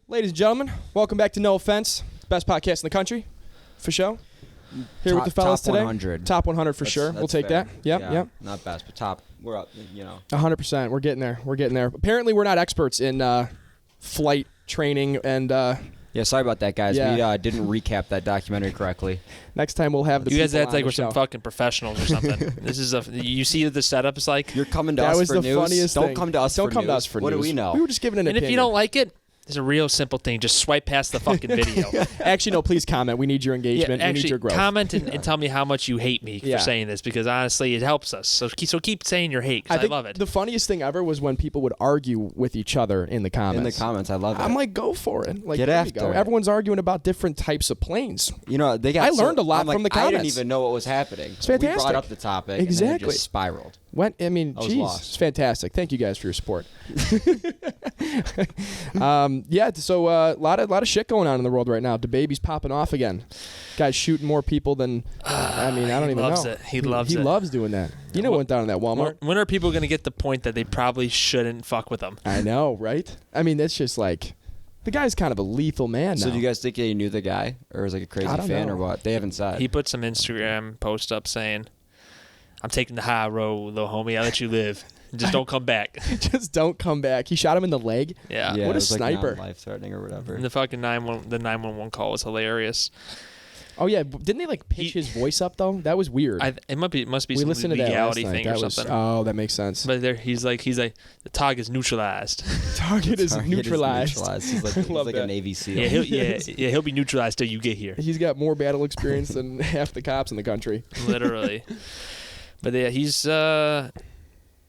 Ladies and gentlemen, welcome back to No Offense, best podcast in the country, for sure. Here with the fellas top today. 100. Top 100 for sure. We'll take fair. that. Yep. Not best, but top. We're up, 100%. We're getting there. Apparently, we're not experts in flight training and... Yeah, sorry about that, guys. Yeah. We didn't recap that documentary correctly. Next time we'll have the You guys people act on like the we're show. some fucking professionals or something. This is you see what the setup is like? You're coming to That us was for the news. funniest Don't thing. come to us Don't for come news. to us for what news. do we know? We were just giving an And opinion. if you don't like it, it's a real simple thing. Just swipe past the fucking video. Actually, no, please comment. We need your engagement. Yeah, we need actually, your growth. comment and tell me how much you hate me Yeah. for saying this, because honestly, it helps us. So keep saying your hate, 'cause I think love it. the funniest thing ever was when people would argue with each other in the comments. In the comments, I love it. I'm like, go for it. Like, Get there you after go. it. Everyone's arguing about different types of planes. They got. I learned a lot I'm like, from the I didn't comments. even know what was happening. It's fantastic. We brought up the topic. And then Exactly. it just spiraled. I I was geez, lost. it's fantastic. Thank you guys for your support. So a lot of shit going on in the world right now. The baby's popping off again. Guy's shooting more people than I don't even know. loves it. He loves He it. loves doing that. You know, went down in that Walmart. When are people going to get the point that they probably shouldn't fuck with them? I know, right? I mean, that's just like the guy's kind of a lethal man now. So do you guys think he knew the guy, or was like a crazy I don't fan, know. or what? They haven't said. He put some Instagram post up saying, "I'm taking the high road, little homie. I'll let you live. Just don't come back." Just don't come back. He shot him in the leg. Yeah. yeah, What it a was sniper. Like life-threatening or whatever. And the fucking 911 call was hilarious. Oh yeah, didn't they like pitch his voice up though? That was weird. It must be we some listened to that last legality night. thing That or was, something. oh, that makes sense. But he's like the target is neutralized. Target is neutralized. He's like, he's love like that. a Navy SEAL. yeah, he'll be neutralized till you get here. He's got more battle experience than half the cops in the country. Literally. But yeah,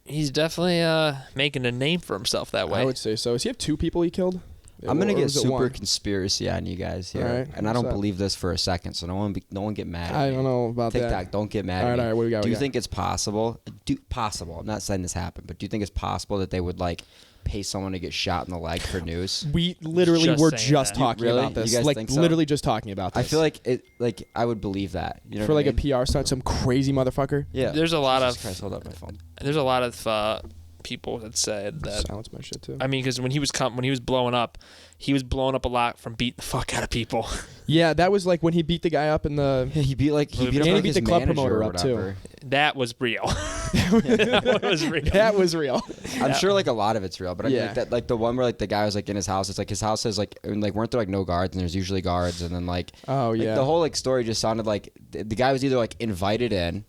he's definitely making a name for himself that way. I would say so. Does he have two people he killed? I'm gonna Or get was it super one? conspiracy on you guys here, All right, and I don't what's that? believe this for a second. So no one get mad at I me. don't know about TikTok, that. don't get mad All at right, me. all right, what do we got? Do We you got- think it's possible? Possible. I'm not saying this happened, but do you think it's possible that they would like pay someone to get shot in the leg for news? We literally Just were saying just that. talking Really? about this. You guys Like think so? literally just talking about this. I feel like it. Like I would believe that. You know for what like I mean? a PR stunt, some crazy motherfucker. Yeah. There's a lot Jesus of Christ, hold up my phone. There's a lot of people that said that. Silence my shit too. I mean, because when he was blowing up a lot from beating the fuck out of people. Yeah, that was like when he beat the guy up in the. Yeah, he beat up And he like beat his the club manager promoter or up, too. whatever. That was real. That was real. That was real. I'm sure like a lot of it's real, but I mean, Yeah. like that, like the one where like the guy was like in his house. It's like his house has like, and, like weren't there like no guards, and there's usually guards, and then like, Oh like, yeah. the whole like story just sounded like the guy was either like invited in,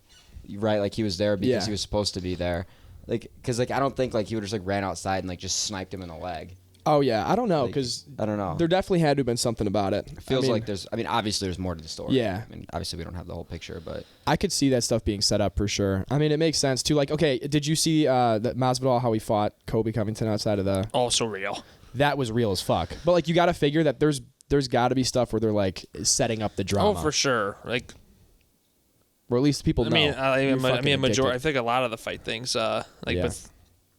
right? Like he was there because Yeah. he was supposed to be there, like because like I don't think like he would just like ran outside and like just sniped him in the leg. Oh yeah. I don't know Like, because I don't know. there definitely had to have been something about it. It feels I mean, like there's. I mean, obviously there's more to the story. Yeah. I mean, obviously we don't have the whole picture, but I could see that stuff being set up for sure. I mean, it makes sense too. Like, okay, did you see that Masvidal how he fought Kobe Covington outside of the? Also real. That was real as fuck. But like, you got to figure that there's got to be stuff where they're like setting up the drama. Oh, for sure. Like, Or at least people I know. mean, You're a fucking majority. I addicted. think a lot of the fight things, like Yeah. with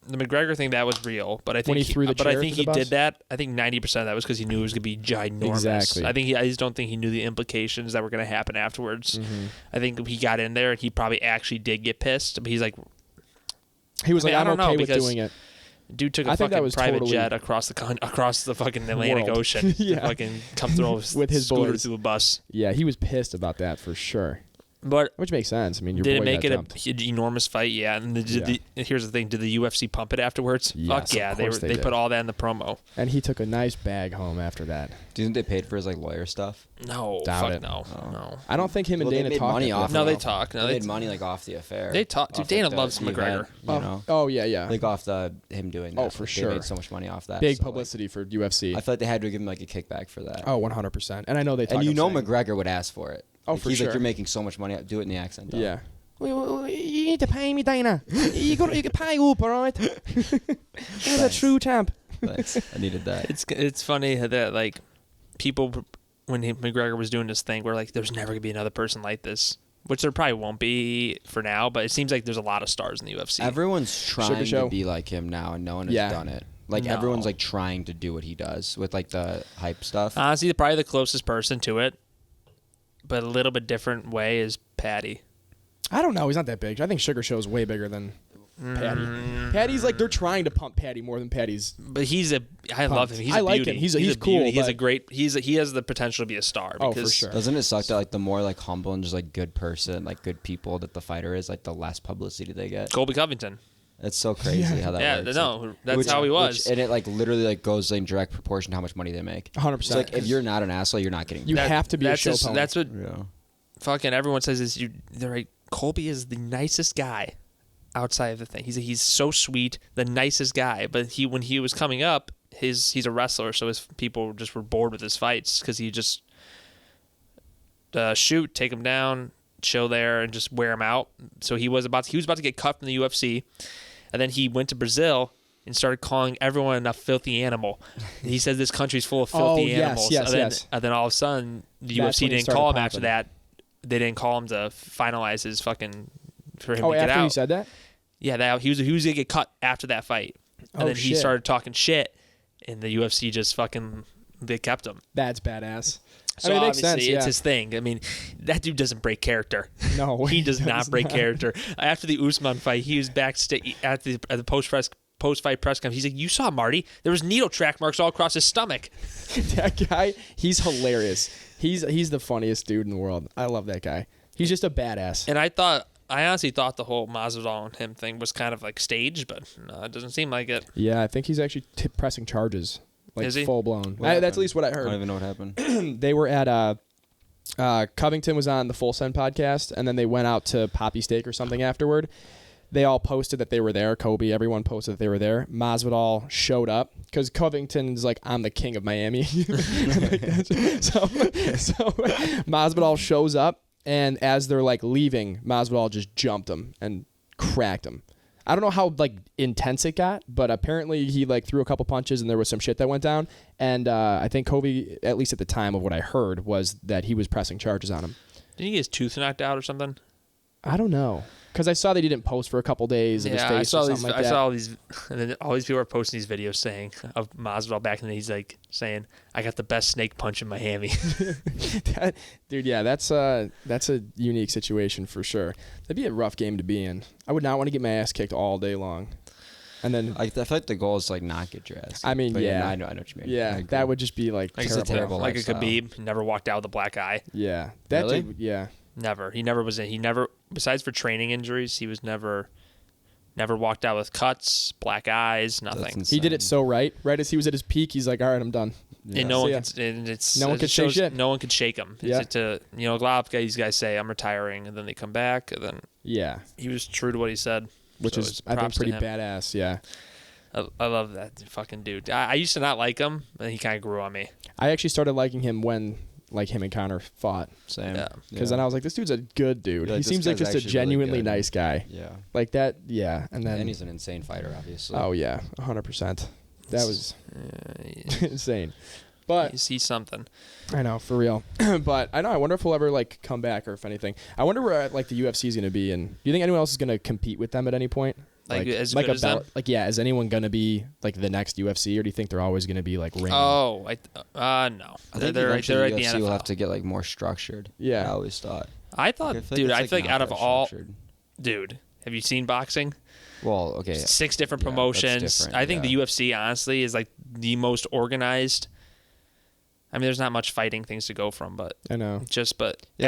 the McGregor thing, that was real. But I think When he threw the but I chair think to the he bus? did that. I think 90% of that was because he knew it was gonna be ginormous. Exactly. I just don't think he knew the implications that were gonna happen afterwards. Mm-hmm. I think he got in there and he probably actually did get pissed. But he's like, He was I mean, like, I I'm don't know, okay with because doing it. dude took I a think that fucking was private totally- jet across the fucking Atlantic World. Ocean Yeah. to fucking come through With his scooter boys. through a bus. Yeah, he was pissed about that for sure. But Which makes sense. I mean, your did boy it make got it jumped. an enormous fight? Yeah. And here's the thing: did the UFC pump it afterwards? Yes, Fuck yeah, of course they they did. put all that in the promo. And he took a nice bag home after that. do you think they paid for his like lawyer stuff? No, Doubt fuck it. no, Oh. no. I don't think him and Well, they Dana made talked. money after off that. No, they of- talk. No, they they made money like off the affair. They talk. Dude, Off, Dana like, loves the McGregor. event, Oh, you know, oh yeah, yeah. like off the him doing that. Oh, for Like, sure. They made so much money off that. Big so, like, publicity for UFC. I feel like they had to give him like a kickback for that. Oh, 100%. And I know they talk. and you I'm know saying- McGregor would ask for it. Oh, Like, for he's sure. like, you're making so much money. Do it in the accent. Though. Yeah. Well, you need to pay me, Dana. You can pay up, all right? You're a true champ. Thanks. I needed that. It's funny that like people when McGregor was doing this thing, were like, there's never gonna be another person like this. Which there probably won't be for now, but it seems like there's a lot of stars in the UFC. Everyone's trying show. to be like him now, and no one has Yeah. done it. Like No. everyone's like trying to do what he does with like the hype stuff. Honestly, probably the closest person to it, but a little bit different way, is Patty. I don't know. He's not that big. I think Sugar Show's way bigger than Patty. Patty's like they're trying to pump Patty more than Patty's. But I love him. He's I a like beauty. him. He's beauty. cool. He has a great. He has the potential to be a star. Oh, Because for sure. Doesn't it suck that like the more like humble and just like good person, like good people that the fighter is, like the less publicity they get? Colby Covington. It's so crazy how that Yeah, works. no, that's how he was. And it like literally like goes in direct proportion to how much money they make. 100%. It's like if you're not an asshole, you're not getting. You have to be a show pony. That's what Yeah. fucking everyone says is they're like, Colby is the nicest guy outside of the thing. He's so sweet, the nicest guy. But when he was coming up, he's a wrestler, so his people just were bored with his fights because he just shoot, take him down, chill there, and just wear him out. So he was about to get cut from the UFC, and then he went to Brazil and started calling everyone a filthy animal. He says this country's full of filthy animals. And then all of a sudden, the That's UFC when he didn't started call him popping. after that. They didn't call him to finalize his fucking for him to get after out. you said that? Yeah, he was gonna get cut after that fight, and Oh, then he shit. started talking shit, and the UFC just fucking they kept him. That's badass. So I mean, it makes obviously sense, it's yeah. his thing. I mean, that dude doesn't break character. No, he does not does break not. character. After the Usman fight, he was backstage at the post-fight press conference. He's like, "You saw Marty? There was needle track marks all across his stomach." That guy, he's hilarious. He's the funniest dude in the world. I love that guy. He's just a badass. And I honestly thought the whole Masvidal and him thing was kind of like staged, but no, it doesn't seem like it. Yeah, I think he's actually pressing charges, like Is he? full blown. What That's happened? at least what I I don't heard. even know what happened. They were at Covington was on the Full Send podcast, and then they went out to Poppy Steak or something afterward. They all posted that they were there. Kobe, everyone posted that they were there. Masvidal showed up because Covington's like, I'm the king of Miami. Like, so Masvidal shows up, and as they're like leaving, Masvidal just jumped him and cracked him. I don't know how like intense it got, but apparently he like threw a couple punches and there was some shit that went down. And I think Kobe, at least at the time of what I heard, was that he was pressing charges on him. Didn't he get his tooth knocked out or something? I don't know. Because I saw that he didn't post for a couple days of his face I saw or something these. like I that. saw all these, and then all these people are posting these videos saying of Masvidal back in the day. He's like saying, "I got the best snake punch in Miami." Dude, yeah, that's a unique situation for sure. That'd be a rough game to be in. I would not want to get my ass kicked all day long. And then, I feel like the goal is to like not get your ass. I mean, But yeah. I know what you mean. I yeah, agree. that would just be like Like It's a terrible. terrible like a lifestyle. Khabib, never walked out with a black eye. Yeah, that Really? dude, yeah. Never. He never was in. He never. Besides for training injuries, he was never walked out with cuts, black eyes, nothing. That's He did it insane. so right. Right as he was at his peak, he's like, all right, I'm done. Yeah. And no one So, yeah. could. And it's No one it could say shows shit. No one could shake him. Yeah. A lot of these guys say I'm retiring, and then they come back, and then Yeah, he was true to what he said, which So is, it's I think, props to pretty him. badass. Yeah. I love that fucking dude. I used to not like him, and he kind of grew on me. I actually started liking him when, like, him and Connor fought. Same. Yeah. Because then I was like, this dude's a good dude. You're He like, this seems like guy's just a actually really genuinely good. nice guy. Yeah. Like that, yeah. And then, And he's an insane fighter, obviously. oh, yeah, 100%. That was Yeah, insane. But he's something. I know, for real. But I know, I wonder if he'll ever, like, come back or if anything. I wonder where, like, the UFC is going to be. And do you think anyone else is going to compete with them at any point? Like, as like good a as them? Like, yeah, is anyone going to be, like, the next UFC? Or do you think they're always going to be, like, ringing? Oh, no. I think They're like eventually the UFC NFL. will have to get like more structured. Yeah. I always thought. I thought, I feel like dude, it's, I like, feel like not out of that all, structured. dude, have you seen boxing? Well, okay. 6 different Yeah, that's promotions. different, I think yeah. the UFC, honestly, is like the most organized. I mean, there's not much fighting things to go from, but I know. Yeah,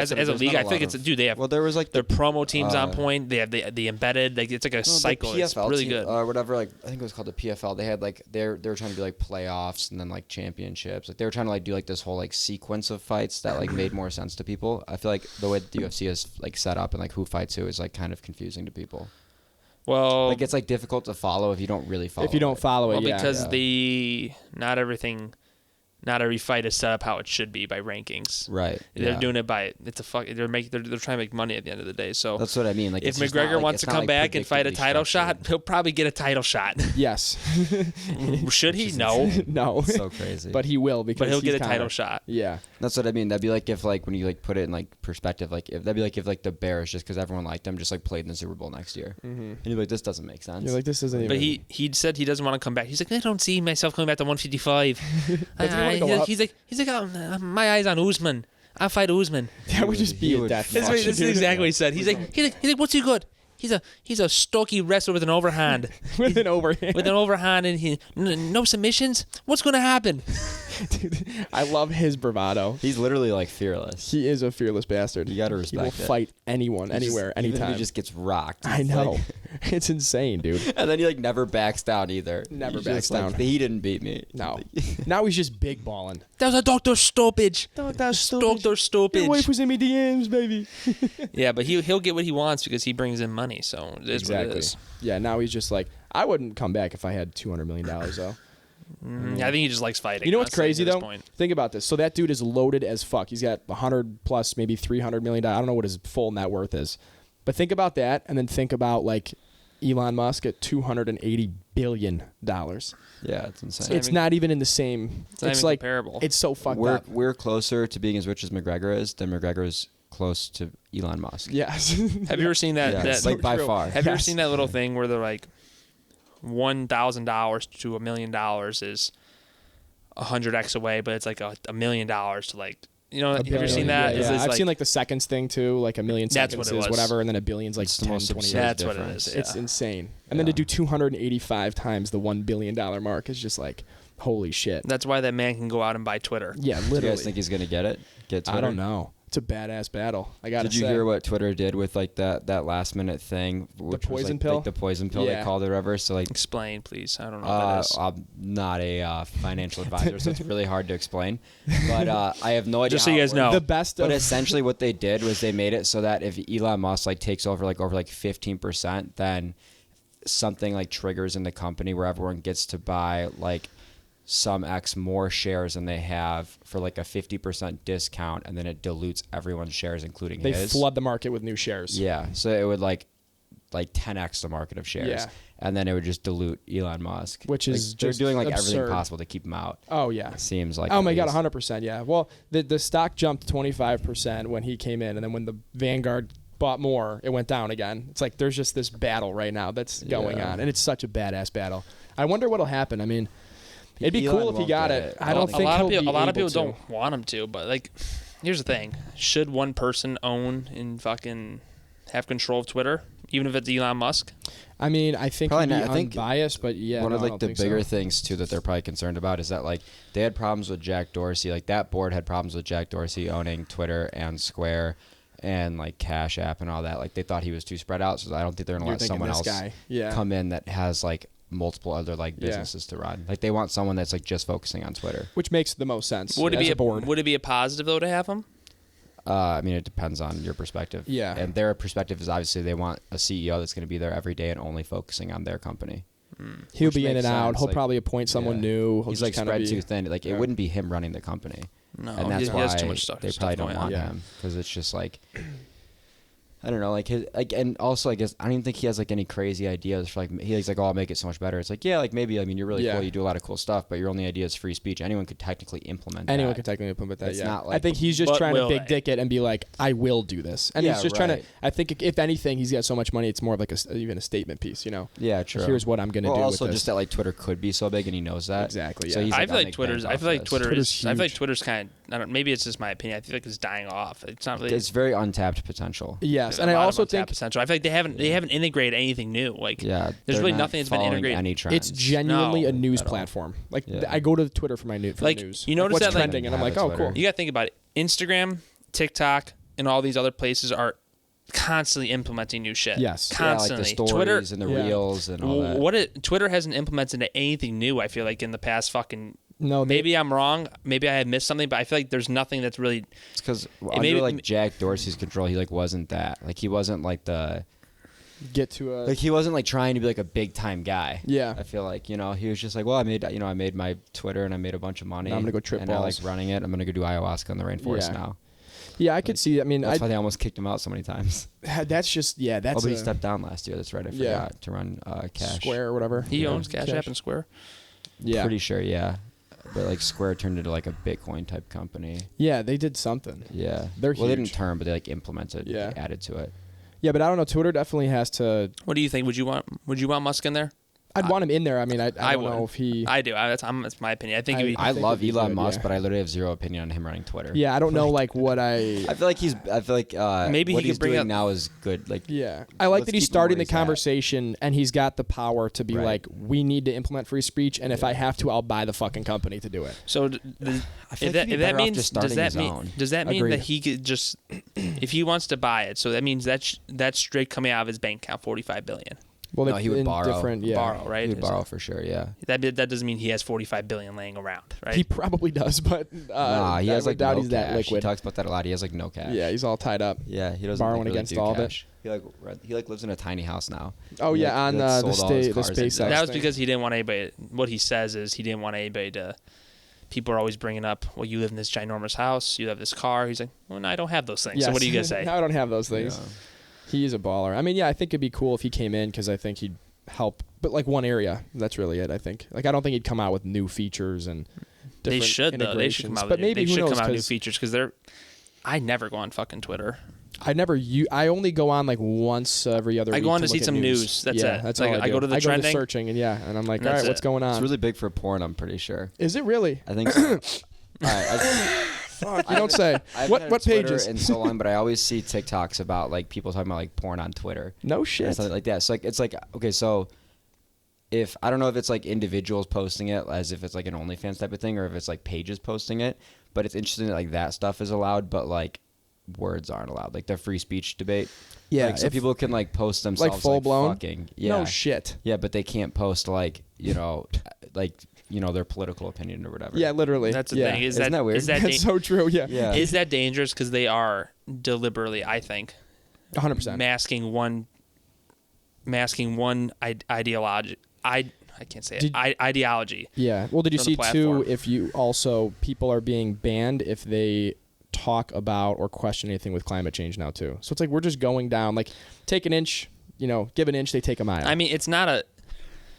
as a there's league, not I a think lot it's of- dude. They have Well, there was like their promo teams on uh, point. They have the embedded. Like it's like a cycle. The It's PFL really team, good. or whatever. Like I think it was called the PFL. They had like they were trying to do like playoffs and then like championships. Like they were trying to like do like this whole like sequence of fights that like made more sense to people. I feel like the way that the UFC is like set up and like who fights who is like kind of confusing to people. Well, Like it's like difficult to follow if you don't really follow. If you don't it. follow it, well, yeah. because yeah. not every fight is set up how it should be by rankings. Right. They're yeah. doing it by they're trying to make money at the end of the day. So That's what I mean. Like if it's just not, McGregor like, wants it's to not, come like, back and fight a predictably title shot, structured. he'll probably get a title shot. Yes. Should he? is No. No. It's so crazy. But he will because But he'll get a he's title Connor. shot. Yeah. That's what I mean. That'd be like if like when you like put it in like perspective, like if that'd be like if like the Bears just because everyone liked them just like played in the Super Bowl next year, and you're like this doesn't make sense. You're like, this isn't even. But he said he doesn't want to come back. He's like, I don't see myself coming back to 155. Doesn't he wanna go up? He's like, oh, my eyes on Usman. I'll fight Usman. that would just be He a would death fuck That's match. exactly what he said. He's like, what's he good? he's a stocky wrestler with an overhand. With an overhand. With an overhand and no submissions. What's going to happen? Dude, I love his bravado. He's literally like fearless. He is a fearless bastard. You gotta He respect will it. fight anyone, anywhere, Even if anytime. he just gets rocked. I It's know. like- It's insane, dude. and then he like never backs down either. Never He's backs just like, down. he didn't beat me. No. Now he's just big balling. That was a doctor stoppage. That's Doctor stoppage. Your wife was in me DMs, baby. Yeah, but he'll get what he wants because he brings in money. So it is what it is. Yeah, now he's just like, I wouldn't come back if I had $200 million, though. Yeah, I think he just likes fighting. You know what's honestly, crazy, at this though? point. Think about this. So that dude is loaded as fuck. He's got 100 plus, maybe $300 million. I don't know what his full net worth is. But think about that, and then think about, like, Elon Musk at $280 billion. Yeah, it's insane. It's not even in the same. It's not even like comparable. It's so fucked up. We're closer to being as rich as McGregor is than McGregor is close to Elon Musk. Yes. Have you ever seen that? Yeah, that it's like by true. far. Have you ever Yes. seen that little thing where they're like, $1,000 to $1 million is 100x away, but it's like $1 million to like, you know, have you ever seen that? Yeah, It's I've like, seen like the seconds thing too, like a million That's seconds what it is was. whatever, and then a billion's like It's the 10, most 20 absurd years. that's what it difference. is. It's Yeah. insane. And then to do 285 times the $1 billion mark is just like, holy shit. That's why that man can go out and buy Twitter. Yeah, Do you literally. guys think he's gonna get it? Get Twitter? I don't know. It's a badass battle. I gotta Did you say. hear what Twitter did with like that last minute thing? Which was, poison like, pill? Like the poison pill Yeah. they called it or whatever. So like, Explain, please. I don't know what that is. I'm not a financial advisor, so it's really hard to explain. But I have no idea. Just so how you it guys know. works. The best But of essentially, what they did was they made it so that if Elon Musk like takes over 15%, then something like triggers in the company where everyone gets to buy like some X more shares than they have for like a 50% discount, and then it dilutes everyone's shares, including they his. flood the market with new shares. Yeah, so it would like 10x the market of shares, Yeah. and then it would just dilute Elon Musk, Which Like, is they're just doing like absurd. everything possible to keep him out. Oh yeah. It seems like. Oh at my god, least. 100%. Yeah. Well, the stock jumped 25% when he came in, and then when the Vanguard bought more, it went down again. It's like there's just this battle right now that's going Yeah. on, and it's such a badass battle. I wonder what'll happen. I mean, it'd be Elon cool if he won't got get it. it. I don't a think lot he'll of people, be a lot of able people to. don't want him to, but like, here's the thing: should one person own and fucking have control of Twitter, even if it's Elon Musk? I mean, I think Probably he'd be not. I think unbiased, but yeah, One no, of I like don't the think bigger so. things too that they're probably concerned about is that like they had problems with Jack Dorsey. Like that board had problems with Jack Dorsey owning Twitter and Square and like Cash App and all that. Like they thought he was too spread out, so I don't think they're gonna You're let thinking someone this else guy. Yeah. come in that has like multiple other like Yeah. businesses to run. Like they want someone that's like just focusing on Twitter. Which makes the most sense. Would it as be a board? Would it be a positive though to have him? I mean, it depends on your perspective. Yeah. And their perspective is obviously they want a CEO that's going to be there every day and only focusing on their company. He'll which be in makes and out. sense, He'll like, probably appoint someone Yeah. new. He'll He's just like kinda spread be, too thin. Like Yeah. it wouldn't be him running the company. No, And that's he why has too much stuff. they stuff probably don't going want on. Yeah. him because it's just like I don't know, like his like, and also I guess I don't even think he has like any crazy ideas for like he's like, oh, I'll make it so much better. It's like, yeah, like maybe I mean you're really Yeah. cool, you do a lot of cool stuff, but your only idea is free speech. Anyone could technically implement Anyone that. can technically implement that. It's Yeah, not I like- think he's just But trying to will big they? dick it and be like, "I will do this," and Yeah, he's just trying to. right. I think if anything, he's got so much money, it's more of like even a statement piece. You know, Yeah, true. here's what I'm gonna well, do. also with just this. that like Twitter could be so big and he knows that. Exactly, So yeah. he's I like, feel I'll like make Twitter's. bank I off feel like this. Twitter Twitter's is. I feel like huge. Twitter's kind of. I don't. Maybe it's just my opinion. I feel like it's dying off. It's not really. It's very untapped potential. Yes, a and I lot of also untapped think potential. I feel like they haven't integrated anything new. Like Yeah, there's they're really not nothing that's been following integrated. Any trends. it's genuinely No, a news at all. platform. Like Yeah. I go to Twitter for my news. For Like, the news. you notice what's that, like- trending, and I'm Have like, a oh, Twitter. cool. You got to think about it. Instagram, TikTok, and all these other places are constantly implementing new shit. Yes. yeah, like constantly. the stories Twitter. and the Yeah. reels and all that. Twitter hasn't implemented anything new. I feel like in the past fucking. No, Maybe I'm wrong. Maybe I have missed something, but I feel like there's nothing that's really. It's because maybe- under like Jack Dorsey's control, he like wasn't that. Like he wasn't like the. get to a. Like he wasn't like trying to be like a big time guy. Yeah. I feel like, he was just like, well, I made my Twitter and I made a bunch of money. Now I'm gonna go trip and I balls. like running it. I'm gonna go do ayahuasca in the rainforest Yeah. now. yeah, I could see. I mean, That's why they almost kicked him out so many times. that's just that's But he a stepped down last year. That's right. I Yeah. forgot to run Cash. Square or whatever. He Yeah. owns Cash App and Square. Yeah, Pretty sure, yeah. But like Square turned into like a Bitcoin type company. yeah, they did something. Yeah. They're well, they didn't huge. turn, but they like implemented, Yeah. like, added to it. Yeah, but I don't know. Twitter definitely has to. What do you think? Would you want Musk in there? I'd want him in there. I mean, I don't know if he. I do. That's my opinion. I think I love Elon Musk, yeah. but I literally have zero opinion on him running Twitter. Yeah, I don't know what I feel like maybe what he he's could bring doing up now is good. Like, yeah, I like that he's starting the he's at. conversation and he's got the power to be Right. like, we need to implement free speech, and if I have to, I'll buy the fucking company to do it. So. I feel If that means just starting his own. does that mean Agreed. that he could just if he wants to buy it? So that means that's straight coming out of his bank account, $45 billion. Well, No, he would in borrow. different, yeah. Borrow, right? He would borrow for sure. Yeah. That doesn't mean he has $45 billion laying around, right? He probably does, but Nah, he I has would like doubt no he's cash. that liquid. He talks about that a lot. He has like no cash. Yeah, he's all tied up. Yeah, he doesn't borrowing really against do all of it. cash. He lives in a tiny house now. Oh He, yeah, like, on he, like, the sold all his cars. SpaceX. that was thing. because he didn't want anybody. What he says is he didn't want anybody to. People are always bringing up, well, you live in this ginormous house, you have this car. He's like, well, no, I don't have those things. Yes. So what are you gonna say? No, I don't have those things. Yeah. He's a baller. I mean, yeah, I think it'd be cool if he came in because I think he'd help. But like one area, that's really it. I think. Like I don't think he'd come out with new features and. They different should though. They should come integrations. out. But maybe they who should knows, come out with new 'cause features because they're. I never go on fucking Twitter. I only go on like once every other week. I go on to look see at some news. That's yeah, it. That's Like, all I do. I go to the trending. searching and and I'm like, And all that's right, what's it. going on? It's really big for porn. I'm pretty sure. Is it really? I think so. All right. Fuck, you don't say. I've What had what Twitter pages? in so long, but I always see TikToks about like people talking about like porn on Twitter. No And shit. something like that. So like it's like okay, so if I don't know if it's like individuals posting it as if it's like an OnlyFans type of thing or if it's like pages posting it, but it's interesting that like that stuff is allowed, but like words aren't allowed. Like the free speech debate. Yeah, Like, so if- people can like post themselves like full-blown? fucking. Yeah. No shit. Yeah, but they can't post like their political opinion or whatever. Yeah, literally. That's the yeah. thing. Isn't that weird? Is that That's so true. Yeah. Yeah. is that dangerous? Because they are deliberately, I think, 100%. masking one ideology. I can't say it. Ideology. Yeah. Well, did you on see the too? platform. If you also people are being banned if they talk about or question anything with climate change now too. So it's like we're just going down. Like take an inch. Give an inch, they take a mile. I mean, it's not a.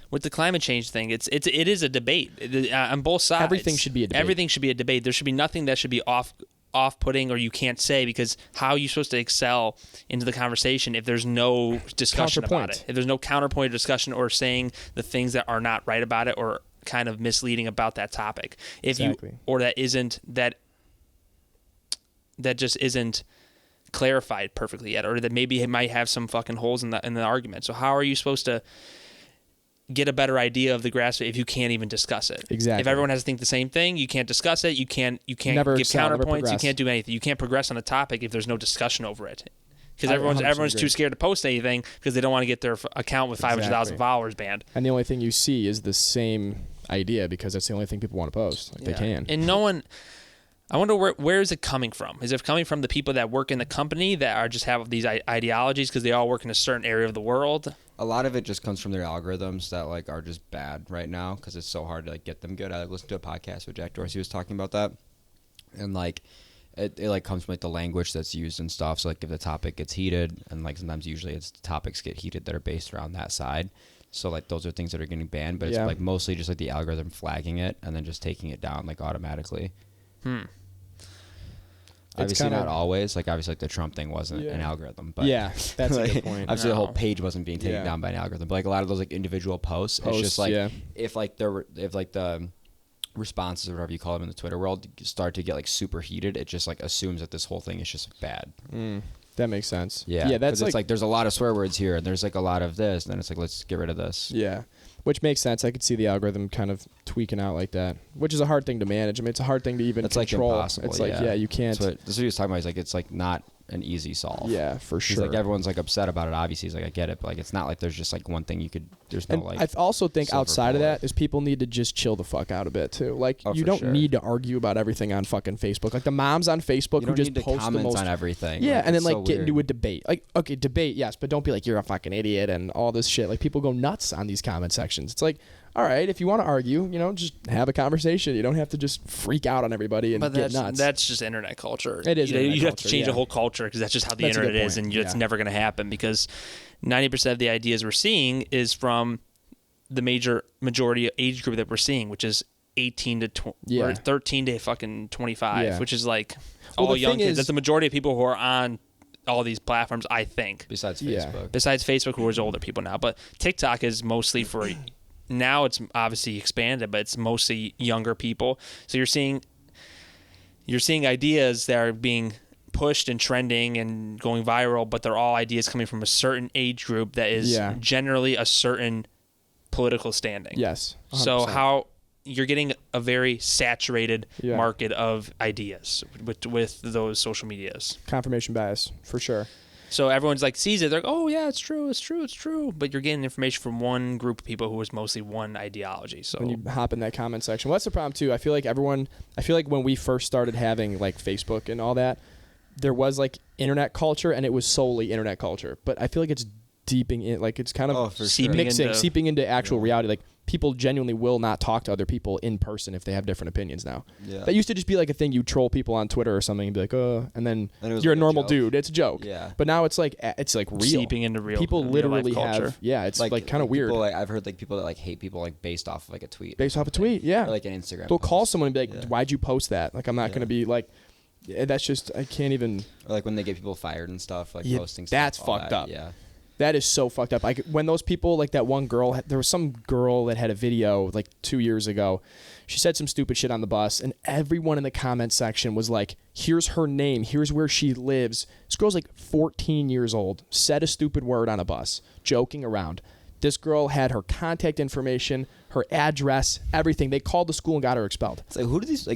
With the climate change thing, it is a debate on both sides. Everything should be a debate. Everything should be a debate. There should be nothing that should be off-putting or you can't say, because how are you supposed to excel into the conversation if there's no discussion about Counterpoint. it? If there's no counterpoint discussion or saying the things that are not right about it or kind of misleading about that topic. Exactly. That just isn't clarified perfectly yet, or that maybe it might have some fucking holes in the argument. So how are you supposed to get a better idea of the grass if you can't even discuss it? Exactly. If everyone has to think the same thing, you can't discuss it. You can't Never give excel, never counterpoints. You progress. can't do anything. You can't progress on a topic if there's no discussion over it. Because I everyone's 100% too agree. scared to post anything because they don't want to get their account with 500,000 Exactly. followers banned. And the only thing you see is the same idea because that's the only thing people want to post. Like they can. And no one. I wonder where is it coming from? Is it coming from the people that work in the company that are just have these ideologies because they all work in a certain area of the world? A lot of it just comes from their algorithms that like are just bad right now because it's so hard to like get them good. I listened to a podcast with Jack Dorsey was talking about that, and like it like comes from like the language that's used and stuff. So like if the topic gets heated, and like sometimes usually it's topics get heated that are based around that side. So like those are things that are getting banned, but it's Yeah. like mostly just like the algorithm flagging it and then just taking it down like automatically. Obviously kinda- not always. Like obviously like the Trump thing wasn't Yeah. an algorithm, but Yeah, that's a like, good point. Obviously the whole No. page wasn't being taken Yeah. down by an algorithm, but like a lot of those like individual posts, it's Posts, just like yeah. if the responses or whatever you call them in the Twitter world start to get like super heated, it just like assumes that this whole thing is just bad. That makes sense. Yeah, Yeah, that's 'cause it's like there's a lot of swear words here, and there's like a lot of this, and then it's like let's get rid of this. Yeah, which makes sense. I could see the algorithm kind of tweaking out like that, which is a hard thing to manage. I mean, it's a hard thing to even It's like control. impossible. It's like you can't. That's what he was talking about. He's like it's like not an easy solve. Yeah, for He's sure. like everyone's like upset about it. Obviously, he's like I get it, but like it's not like there's just like one thing you could. There's no And like. I also think silver outside of bullet. that is people need to just chill the fuck out a bit too. Like Oh, you for don't sure. need to argue about everything on fucking Facebook. Like the moms on Facebook You who don't just need to post the comment most on everything. Yeah, Like, and then it's like so get weird. into a debate. Like okay, debate, yes, but don't be like you're a fucking idiot and all this shit. Like people go nuts on these comment sections. It's like, all right, if you want to argue, just have a conversation. You don't have to just freak out on everybody and But get nuts. that's just internet culture. It is internet You have to culture, change the yeah. whole culture because that's just how the That's a good internet is, point, and yeah. it's never going to happen because 90% of the ideas we're seeing is from the majority age group that we're seeing, which is 18 to 20, Yeah. or 13 to fucking 25, Yeah. which is like Well, all the young thing kids. is- That's the majority of people who are on all these platforms, I think. Besides Yeah. Facebook. Besides Facebook, who is older people now, but TikTok is mostly for now it's obviously expanded, but it's mostly younger people. So you're seeing ideas that are being pushed and trending and going viral, but they're all ideas coming from a certain age group that is generally a certain political standing. Yes. 100%. So how you're getting a very saturated market of ideas with those social medias. Confirmation bias, for sure. So everyone's like sees it, they're like, oh yeah, it's true. But you're getting information from one group of people who is mostly one ideology. So when you hop in that comment section, what's the problem too? I feel like when we first started having like Facebook and all that, there was like internet culture and it was solely internet culture. But I feel like it's deeping in, like it's kind of seeping into actual reality. Like people genuinely will not talk to other people in person if they have different opinions now. Yeah. That used to just be like a thing you troll people on Twitter or something and be like, and then you're a normal dude. It's a joke. Yeah. But now it's like real. Seeping into real. People literally real have. Yeah. It's like kind of weird. I've heard like people that like hate people like based off of like a tweet. Based off a tweet. Yeah. Or like an Instagram. They'll call someone and be like, why'd you post that? Like I'm not going to be like. That's just I can't even. Or like when they get people fired and stuff, like posting stuff. That's fucked up. Yeah. That is so fucked up. Like when those people, like that one girl, there was some girl that had a video like 2 years ago. She said some stupid shit on the bus, and everyone in the comment section was like, "Here's her name. Here's where she lives." This girl's like 14 years old. Said a stupid word on a bus, joking around. This girl had her contact information, her address, everything. They called the school and got her expelled. It's like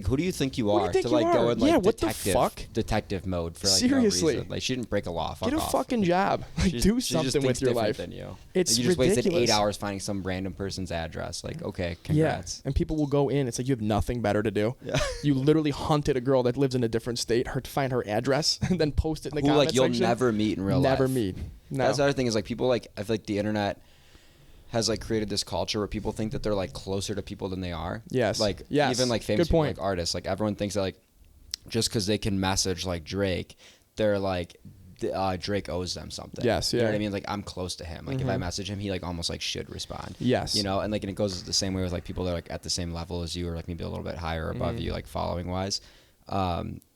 who do you think you are to like go in like what the fuck? Detective mode for like seriously. no reason. Like she didn't break a law. Fuck Get a off. fucking job. Like do something with your life. Than you. It's you just ridiculous. wasted 8 hours finding some random person's address. Like okay, congrats. Yeah. And people will go in. It's like you have nothing better to do. Yeah. You literally hunted a girl that lives in a different state, to find her address, and then post it in the comment section. You'll never meet in real life. Never meet. No. That's the other thing is like people like I feel like the internet has like created this culture where people think that they're like closer to people than they are. Yes. Like even like famous people like artists, like everyone thinks that like just because they can message like Drake, they're like Drake owes them something. Yes. Yeah. You know what I mean? Like I'm close to him. Like if I message him, he like almost like should respond. Yes. You know, and like and it goes the same way with like people that are like at the same level as you or like maybe a little bit higher or above you, like following wise.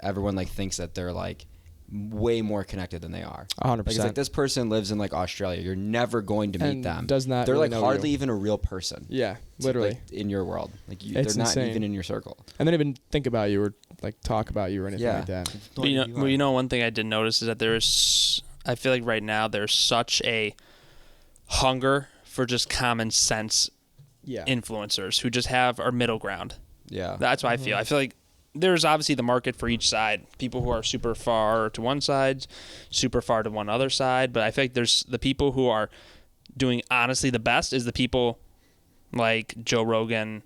Everyone like thinks that they're like way more connected than they are. 100%. Like, it's like this person lives in like Australia. You're never going to meet them. Does not. They're really like hardly even a real person. Yeah, literally like, in your world. Like they're not insane. even in your circle. And they don't even think about you or like talk about you or anything like that. But you know, one thing I did notice is that I feel like right now there's such a hunger for just common sense influencers who just have our middle ground. Yeah, that's what I feel. I feel like there's obviously the market for each side. People who are super far to one side, super far to one other side. But I feel like there's the people who are doing honestly the best is the people like Joe Rogan,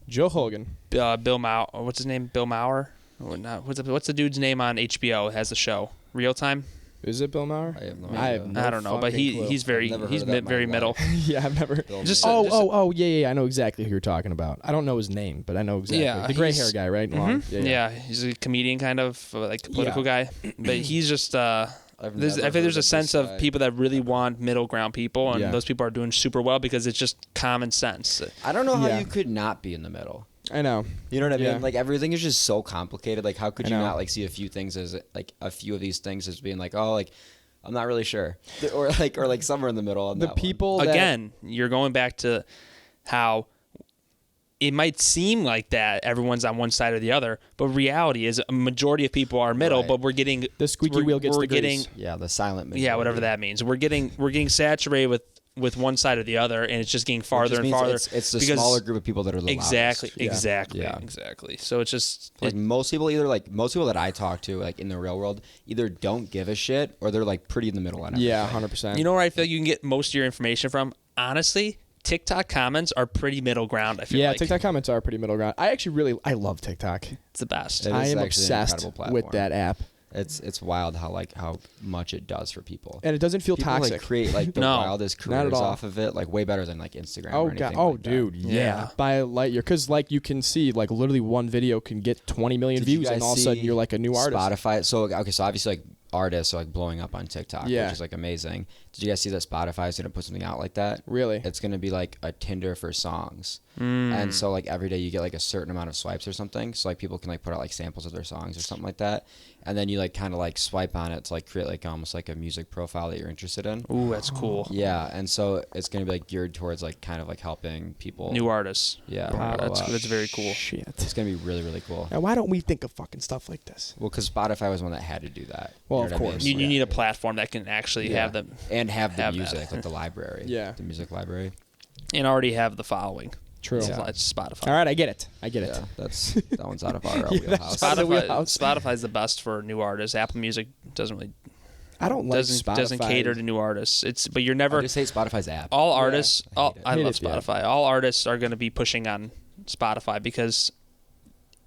Joe Hogan, Bill Maher. What's his name? Bill Maher. What's the dude's name on HBO? Has the show Real Time? Is it Bill Maher? I don't know, but he's very middle. Yeah, I've never. Yeah. I know exactly who you're talking about. I don't know his name, but I know exactly. Yeah, the gray hair guy, right? Mm-hmm. Yeah, he's a comedian, kind of like a political guy. But he's just. I think there's a sense of people that really want middle ground people, and those people are doing super well because it's just common sense. I don't know how you could not be in the middle. I know. You know what I mean? Like everything is just so complicated. Like how could you not like see a few things as like a few of these things as being like, oh, like I'm not really sure, or like somewhere in the middle. On the that people one. Again, you're going back to how it might seem like that everyone's on one side or the other, but reality is a majority of people are middle. Right. But we're getting the squeaky wheel gets the grease. The silent majority. Yeah, whatever that means. We're getting saturated with one side or the other, and it's just getting farther and farther. It's the smaller group of people that are the exactly, loudest. Exactly. So it's just most people that I talk to like in the real world either don't give a shit or they're like pretty in the middle. Yeah, 100%. You know where I feel like you can get most of your information from? Honestly, TikTok comments are pretty middle ground. I feel like. TikTok comments are pretty middle ground. I love TikTok. It's the best. I am obsessed with that app. It's wild how much it does for people. And it doesn't feel people, toxic. Like, create like the wildest careers off of it, like way better than like Instagram. Oh or anything god! Oh like dude, that. yeah. By a light year, because like you can see, like literally one video can get 20 million views, and all of a sudden you're like a new artist. Spotify. So obviously like artists are like blowing up on TikTok, Yeah. which is like amazing. Did you guys see that Spotify is gonna put something out like that? Really? It's gonna be like a Tinder for songs, Mm. and so like every day you get like a certain amount of swipes or something. So like people can like put out like samples of their songs or something like that, and then you like kind of like swipe on it to like create like almost like a music profile that you're interested in. Ooh, that's cool. Yeah, and so it's gonna be like geared towards like kind of like helping people. New artists. Yeah, Wow, blow that's up. very cool. Shit. It's gonna be really really cool. Now, why don't we think of fucking stuff like this? Well, because Spotify was one that had to do that. Well, know of what I mean? course. You Yeah. need a platform that can actually Yeah. have them and have the have that. music, like the library. Yeah. The music library. and already have the following. True. So Yeah. it's Spotify. All right, I get it. Yeah, that one's out of our wheelhouse. Out of the Spotify, wheelhouse. Spotify's the best for new artists. Apple Music doesn't really I don't like Spotify. doesn't cater to new artists. But you're never I just hate Spotify's app. all artists. I hate it. I Hate love it, yeah. Spotify. All artists are going to be pushing on Spotify because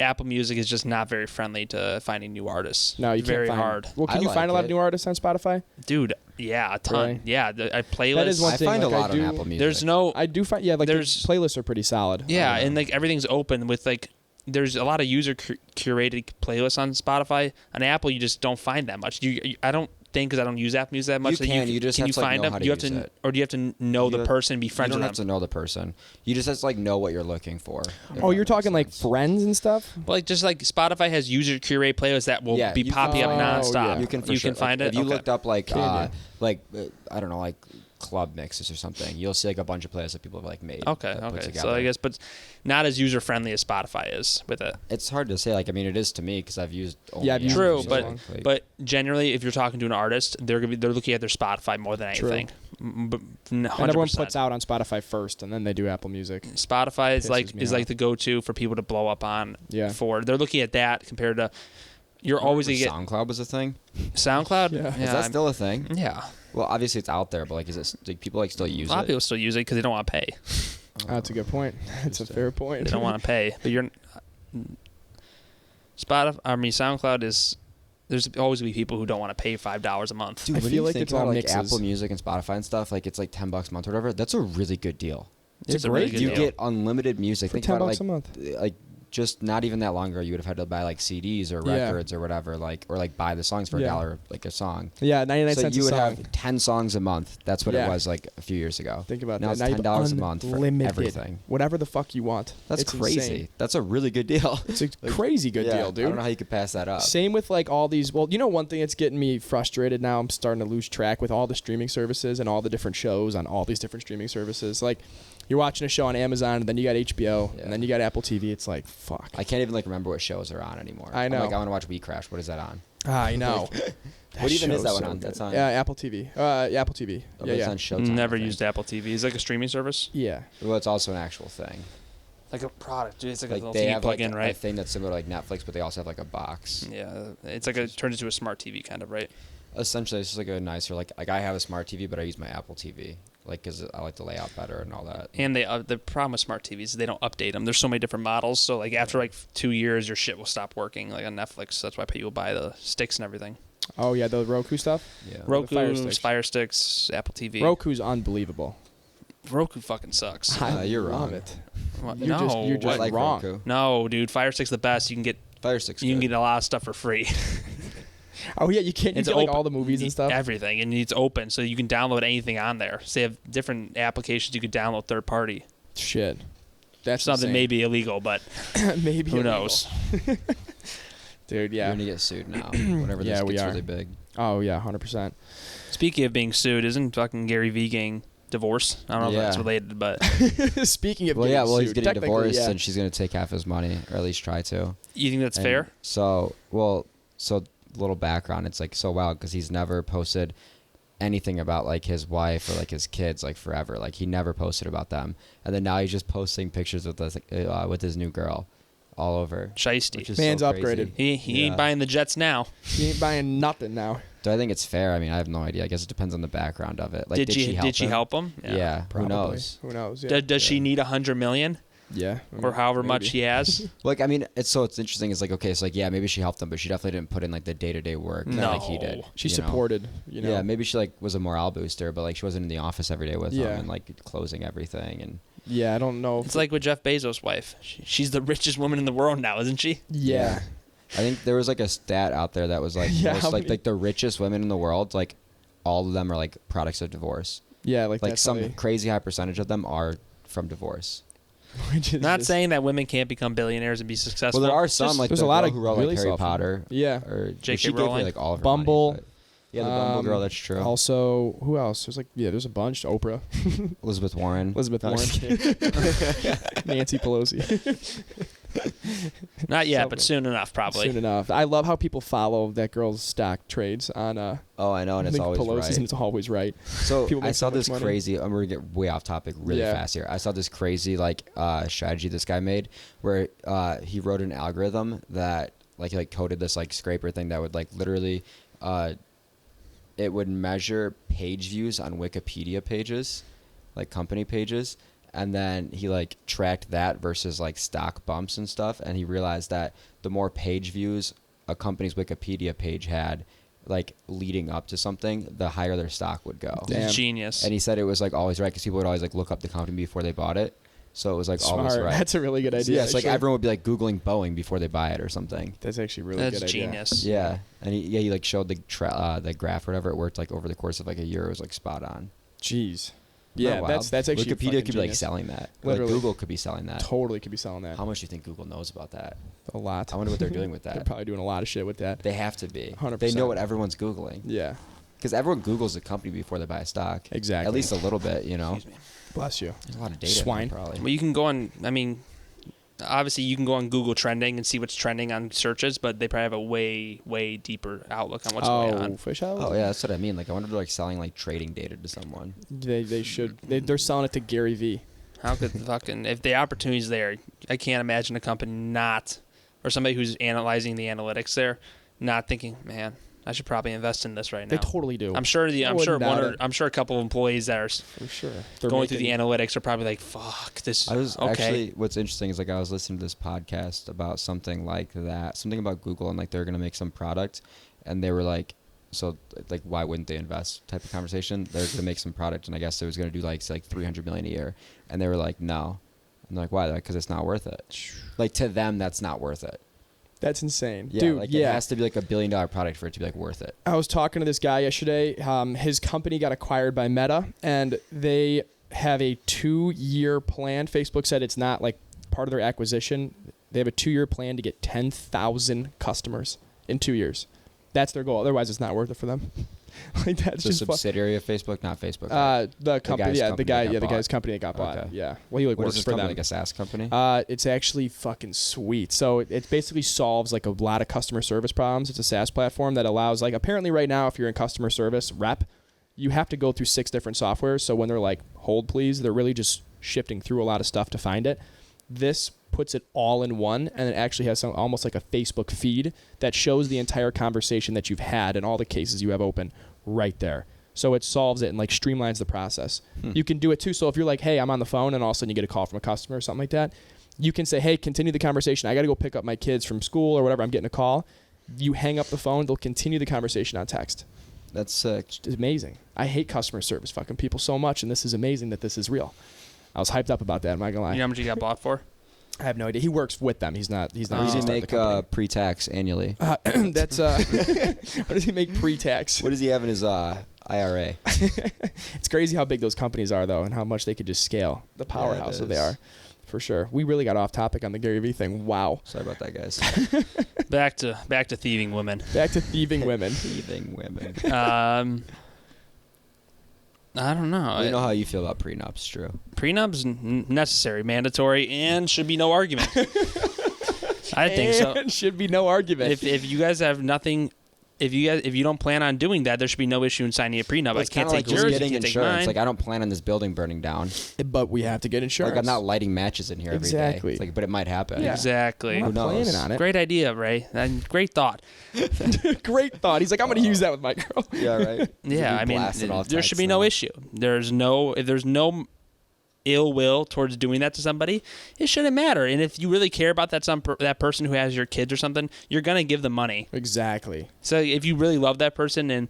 Apple Music is just not very friendly to finding new artists. No, you very can't find. hard, Well, can I you find a like lot of it. new artists on Spotify? dude. Yeah, a ton. Really? Yeah, I playlists. That is one I thing, find like, a I lot do- on Apple Music. There's no. I do find, yeah, like There's- the playlists are pretty solid. Yeah, I don't and know. like everything's open with like. There's a lot of user curated playlists on Spotify. On Apple, you just don't find that much. I don't think because I don't use Apple Music that much. You that can, you just can have you to, like, find know them? how to You have use to, it. or do you have to know You the don't- person and be friends You don't with have them? to know the person. You just have to like know what you're looking for. if Oh, that you're makes talking like sense. friends and stuff? Well, like just like Spotify has user curated playlists that will Yeah, be you can popping up find- nonstop. yeah. You can for sure. find Like, it. if you Okay. looked up like Can you? I don't know, like club mixes or something, you'll see like a bunch of playlists that people have like made. Okay, that put okay. together. So I guess, but not as user friendly as Spotify is with it. It's hard to say. Like, I mean, it is to me because I've used. Only Yeah, I've used Apple True, Music, but like- but generally, if you're talking to an artist, they're looking at their Spotify more than True. anything. But And everyone 100%. puts out on Spotify first, and then they do Apple Music. Spotify is Pisses me is off. like the go-to for people to blow up on. Yeah. For they're looking at that compared to you're always gonna get SoundCloud was a thing. SoundCloud. Yeah. Is that I'm- still a thing? Yeah. Well, obviously it's out there, but like, is it like people like still A use lot of it? people still use it because they don't want to pay. That's a good point. That's a fair point. They don't want to pay. But SoundCloud is. There's always gonna be people who don't want to pay $5 a month. Dude, I when feel you like think it's about all like mixes. Apple Music and Spotify and stuff, like it's like $10 a month or whatever. That's a really good deal. It's a great really good You deal. get unlimited music. For Think $10 about it, a month. like just not even that long ago, you would have had to buy like CDs or Yeah. records or whatever, like or like buy the songs for Yeah. $1 like a song. Yeah, 99 So cents you a would song. have 10 songs a month. That's what Yeah. it was like a few years ago. Think about now that. it's Now you have $10 a month for unlimited. everything. Whatever the fuck you want. That's It's crazy. insane. That's a really good deal. It's a crazy good Yeah, deal, I dude. don't know how you could pass that up. Same with like all these. Well, you know, one thing that's getting me frustrated now. I'm starting to lose track with all the streaming services and all the different shows on all these different streaming services. Like, you're watching a show on Amazon, and then you got HBO, Yeah. and then you got Apple TV. It's like, fuck. I can't even like remember what shows are on anymore. I I'm know. like, I want to watch We Crash. What is that on? I know. What even is that show's one so on? good. That's on. Yeah, Apple TV. Apple TV. Oh, Yeah, it's yeah. on Showtime. Never I think. used Apple TV. It's like a streaming service, Yeah. Well, it's also an actual thing. like a product. Dude, it's like, a Like little they TV have like plug-in, a right? thing that's similar to like Netflix, but they also have like a box. Yeah, it's like it turns into a smart TV kind of, right? Essentially, it's just like a nicer like I have a smart TV, but I use my Apple TV like because I like the layout better and all that. And they the problem with smart TVs is they don't update them. There's so many different models, so like after like 2 years, your shit will stop working. Like on Netflix, that's why people buy the sticks and everything. Oh yeah, the Roku stuff. Yeah. Roku, Fire Sticks, Apple TV. Roku's unbelievable. Roku fucking sucks. You're love wrong. it. What? You're no, just- you're just what? I like wrong. Roku. No, dude, Fire Stick's the best. You can get Fire Stick's you can good. get a lot of stuff for free. Oh yeah, you can't. You It's get like open- all the movies and stuff. Everything, and it's open, so you can download anything on there. So they have different applications you can download third party. Shit. That's Something insane. may be illegal, but maybe who illegal. knows? Dude. You're Yeah. gonna get sued now. Whenever Yeah, this we gets are. really big. Oh yeah, 100%. Speaking of being sued, isn't fucking Gary Vee getting divorced? I don't know if that's Yeah. related, but Speaking of Well, getting yeah. Well, he's sued, getting technically, divorced, yeah. and she's gonna take half his money, or at least try to. you think that's And fair? So, so little background. It's like so wild because he's never posted anything about like his wife or like his kids like forever. Like he never posted about them, and then now he's just posting pictures with his new girl all over. Shiesty. Which is Man's so crazy. upgraded. He ain't Yeah. buying the Jets now. He ain't buying nothing now. Do I think it's fair? I mean, I have no idea. I guess it depends on the background of it. Like, did she him? help him? Yeah. Who Probably. knows? Who knows? Yeah. Does she need $100 million Yeah. or however much Maybe. he has? Like, I mean, it's interesting. It's like, okay, so like, yeah, maybe she helped him, but she definitely didn't put in like the day-to-day work No. like he did. She you know? supported. You know. Yeah, maybe she like was a morale booster, but like she wasn't in the office every day with Yeah. him and like closing everything and. Yeah, I don't know. It's like with Jeff Bezos' wife. She's the richest woman in the world now, isn't she? Yeah. I think there was like a stat out there that was like Yeah, most, how like many- the richest women in the world, like all of them are like products of divorce. Yeah, like Like that's some how they- crazy high percentage of them are from divorce. which is Not just- saying that women can't become billionaires and be successful. Well, there are It's some just- like there's the a lot girl of who wrote really like Harry soft- Potter. Yeah. Or J.K. she gave Rowling. me like all of her Bumble. money, but- yeah, the Bumble girl. That's true. Also, who else? There's there's a bunch. Oprah, Elizabeth Warren. Elizabeth No, I'm Warren, just kidding. Nancy Pelosi. not yet, So but good. soon enough, probably. Soon enough. I love how people follow that girl's stock trades on Oh, I know, and I it's think always Pelosi's, right. and it's always right. So People I make saw so much this money. crazy. I'm gonna get way off topic really Yeah. fast here. I saw this crazy like strategy this guy made where he wrote an algorithm that he coded this like scraper thing that would like literally it would measure page views on Wikipedia pages, like company pages, and then he like tracked that versus like stock bumps and stuff, and he realized that the more page views a company's Wikipedia page had, like leading up to something, the higher their stock would go. Damn. Genius. And he said it was like always right because people would always like look up the company before they bought it, so it was like always Smart. right. That's a really good So, idea. yeah, it's like actually. everyone would be like Googling Boeing before they buy it or something. That's actually really That's good idea. genius. Yeah, and he like showed the graph or whatever it worked like over the course of like a year. It was like spot on. Jeez. Isn't Yeah, that wild? that's actually Wikipedia fucking could be like genius. selling that. Literally. Like Google could be selling that. Totally could be selling that. How much do you think Google knows about that? A lot. I wonder what they're doing with They're that. probably doing a lot of shit with that. They have to be. 100%. They know what everyone's Googling. Yeah. Because everyone Googles a company before they buy a stock. Exactly. At least a little bit, you know. Excuse me. Bless you. There's a lot of data. Swine. Probably. Well, you can go on. I mean, obviously, you can go on Google Trending and see what's trending on searches, but they probably have a way deeper outlook on what's going on. Fish out. Oh yeah, that's what I mean. Like I wonder if they're like selling like trading data to someone. They should. They're selling it to Gary V. How could fucking if the opportunity's there? I can't imagine a company not, or somebody who's analyzing the analytics there, not thinking, man, I should probably invest in this right now. They totally do. I'm sure I wouldn't doubt it. I'm sure a couple of employees that are For sure. going through the analytics are probably like, fuck this. I was okay. actually what's interesting is like I was listening to this podcast about something like that, something about Google and like they're gonna make some product, and they were like, so like why wouldn't they invest? Type of conversation. They're gonna make some product, and I guess it was gonna do like say, like 300 million a year, and they were like no, and they're like why? Because it's not worth it. Like to them, that's not worth it. That's insane. Yeah, Dude, like yeah. it has to be like $1 billion product for it to be like worth it. I was talking to this guy yesterday. His company got acquired by Meta, and they have a 2-year plan. Facebook said it's not like part of their acquisition. They have a 2-year plan to get 10,000 customers in 2 years. That's their goal. Otherwise, it's not worth it for them. Like that's It's a just subsidiary of Facebook, not Facebook. Right? the company. guy's Yeah, company the guy. that got Yeah, the bought. guy's company that got bought. Okay. Yeah. Well, he like What works is this for company? them. Like a SaaS company? It's actually fucking sweet. So it basically solves like a lot of customer service problems. It's a SaaS platform that allows like apparently right now if you're in customer service rep, you have to go through 6 different softwares. So when they're like hold please, they're really just shifting through a lot of stuff to find it. This puts it all in one, and it actually has some almost like a Facebook feed that shows the entire conversation that you've had and all the cases you have open right there. So it solves it and like streamlines the process. You can do it too. So if you're like, hey, I'm on the phone, and all of a sudden you get a call from a customer or something like that, you can say, hey, continue the conversation. I got to go pick up my kids from school or whatever. I'm getting a call. You hang up the phone. They'll continue the conversation on text. That's sick. It's amazing. I hate customer service fucking people so much, and this is amazing that this is real. I was hyped up about that. I'm not gonna lie. You know how much you got bought for? I have no idea. He works with them. He's not. He's not. Oh. What does he starting make the company. pre-tax annually? That's what does he make pre-tax? What does he have in his IRA? It's crazy how big those companies are though, and how much they could just scale. The powerhouse that they is. are, for sure. We really got off topic on the Gary Vee thing. Wow. Sorry about that, guys. Back to thieving women. Back to thieving women. Thieving women. I don't know. Well, you know how you feel about prenups, Drew. Prenups necessary, mandatory, and should be no argument. I think so. And should be no argument. If you guys have nothing, if you don't plan on doing that, there should be no issue in signing a prenup. Well, it's I can't kinda take like just yours. You getting can't take insurance. mine. Like I don't plan on this building burning down. But we have to get insurance. Like I'm not lighting matches in here every day. Exactly. It's like, but it might happen. Yeah. Exactly. I'm not Who knows? planning on it. Great idea, Ray. And great thought. Great thought. He's like, I'm going to use that with my girl. Yeah, right. Yeah, I mean, there should be no issue. If there's no ill will towards doing that to somebody, it shouldn't matter. And if you really care about that person who has your kids or something, you're gonna give them money. Exactly. So if you really love that person, and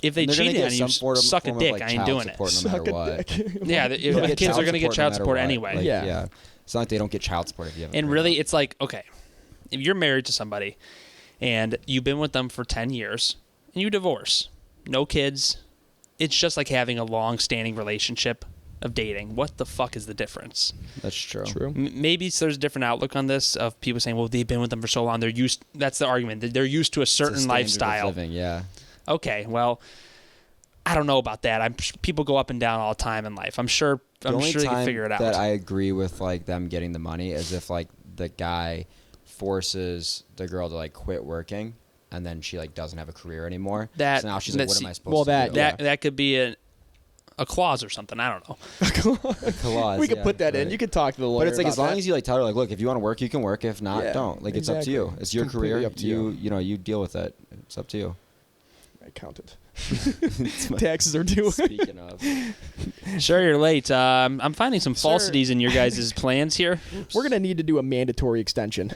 if they And they're gonna cheated get on you, some form suck a of, dick. like, I ain't child doing it. support no Suck matter a what. dick. Yeah, They'll get kids are gonna get support no child matter support what. anyway. Like, Yeah. It's not like they don't get child support if you have. a And prenup. really, it's like, okay, if you're married to somebody and you've been with them for 10 years and you divorce, no kids, it's just like having a long-standing relationship of dating. What the fuck is the difference? That's true. Maybe there's a different outlook on this of people saying, well, they've been with them for so long. They're used. That's the argument. They're used to a certain Standard of lifestyle. living, yeah. Okay, well, I don't know about that. People go up and down all the time in life. I'm sure they can figure it out. That I agree with like them getting the money is if like the guy forces the girl to like quit working and then she like doesn't have a career anymore. So now she's like, what am I supposed to do? That could be a clause or something. I don't know. A clause. We could put that in. You could talk to the lawyer. But it's like about as long that. as you like tell her like, look, if you want to work, you can work. If not, don't. Like it's up to you. It's your Completely career. up to you. You know, you deal with it. It's up to you. Accountant. Taxes are due. Speaking of, Sure, you're late. I'm finding some falsities in your guys' plans here. We're gonna need to do a mandatory extension.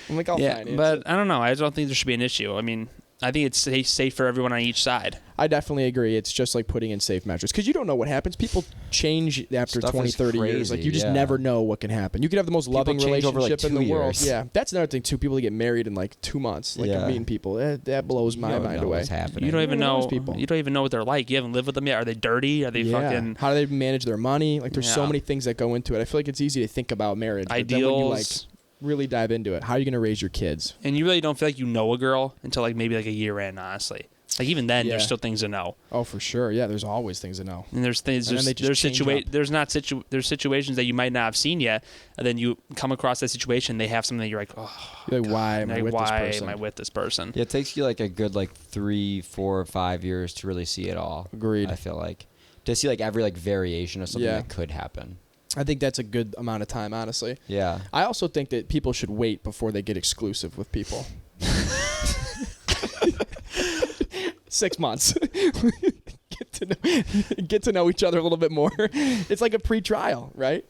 I'm like, I'll find it. But I don't know. I don't think there should be an issue. I mean, I think it's safe for everyone on each side. I definitely agree. It's just like putting in safe measures because you don't know what happens. People change after Stuff 20, is 30 years. crazy, Like you just yeah. never know what can happen. You could have the most loving change over, like, relationship in 2 the world. years. Yeah, that's another thing too. People that get married in like 2 months, like Yeah. mean people. That blows you my don't mind know away. what's happening. You don't even know know. those people. You don't even know what they're like. You haven't lived with them yet. Are they dirty? Are they fucking How do they manage their money? Like there's so Yeah. many things that go into it. I feel like it's easy to think about marriage. But then when you like ideals? really dive into it, how are you going to raise your kids? And you really don't feel like you know a girl until like maybe like a year in. Honestly, like even then, Yeah. there's still things to know. Oh, for sure. Yeah, there's always things to know. And there's things. And then they just change up. There's situations that you might not have seen yet, and then you come across that situation. They have something that you're like, oh, You're like, why am I like, with this why person? am I with this person? Yeah, it takes you like a good like 3, 4, 5 years to really see it all. Agreed. I feel like to see like every like variation of something Yeah. that could happen. I think that's a good amount of time, honestly. Yeah. I also think that people should wait before they get exclusive with people. 6 months. get to know each other a little bit more. It's like a pre-trial, right?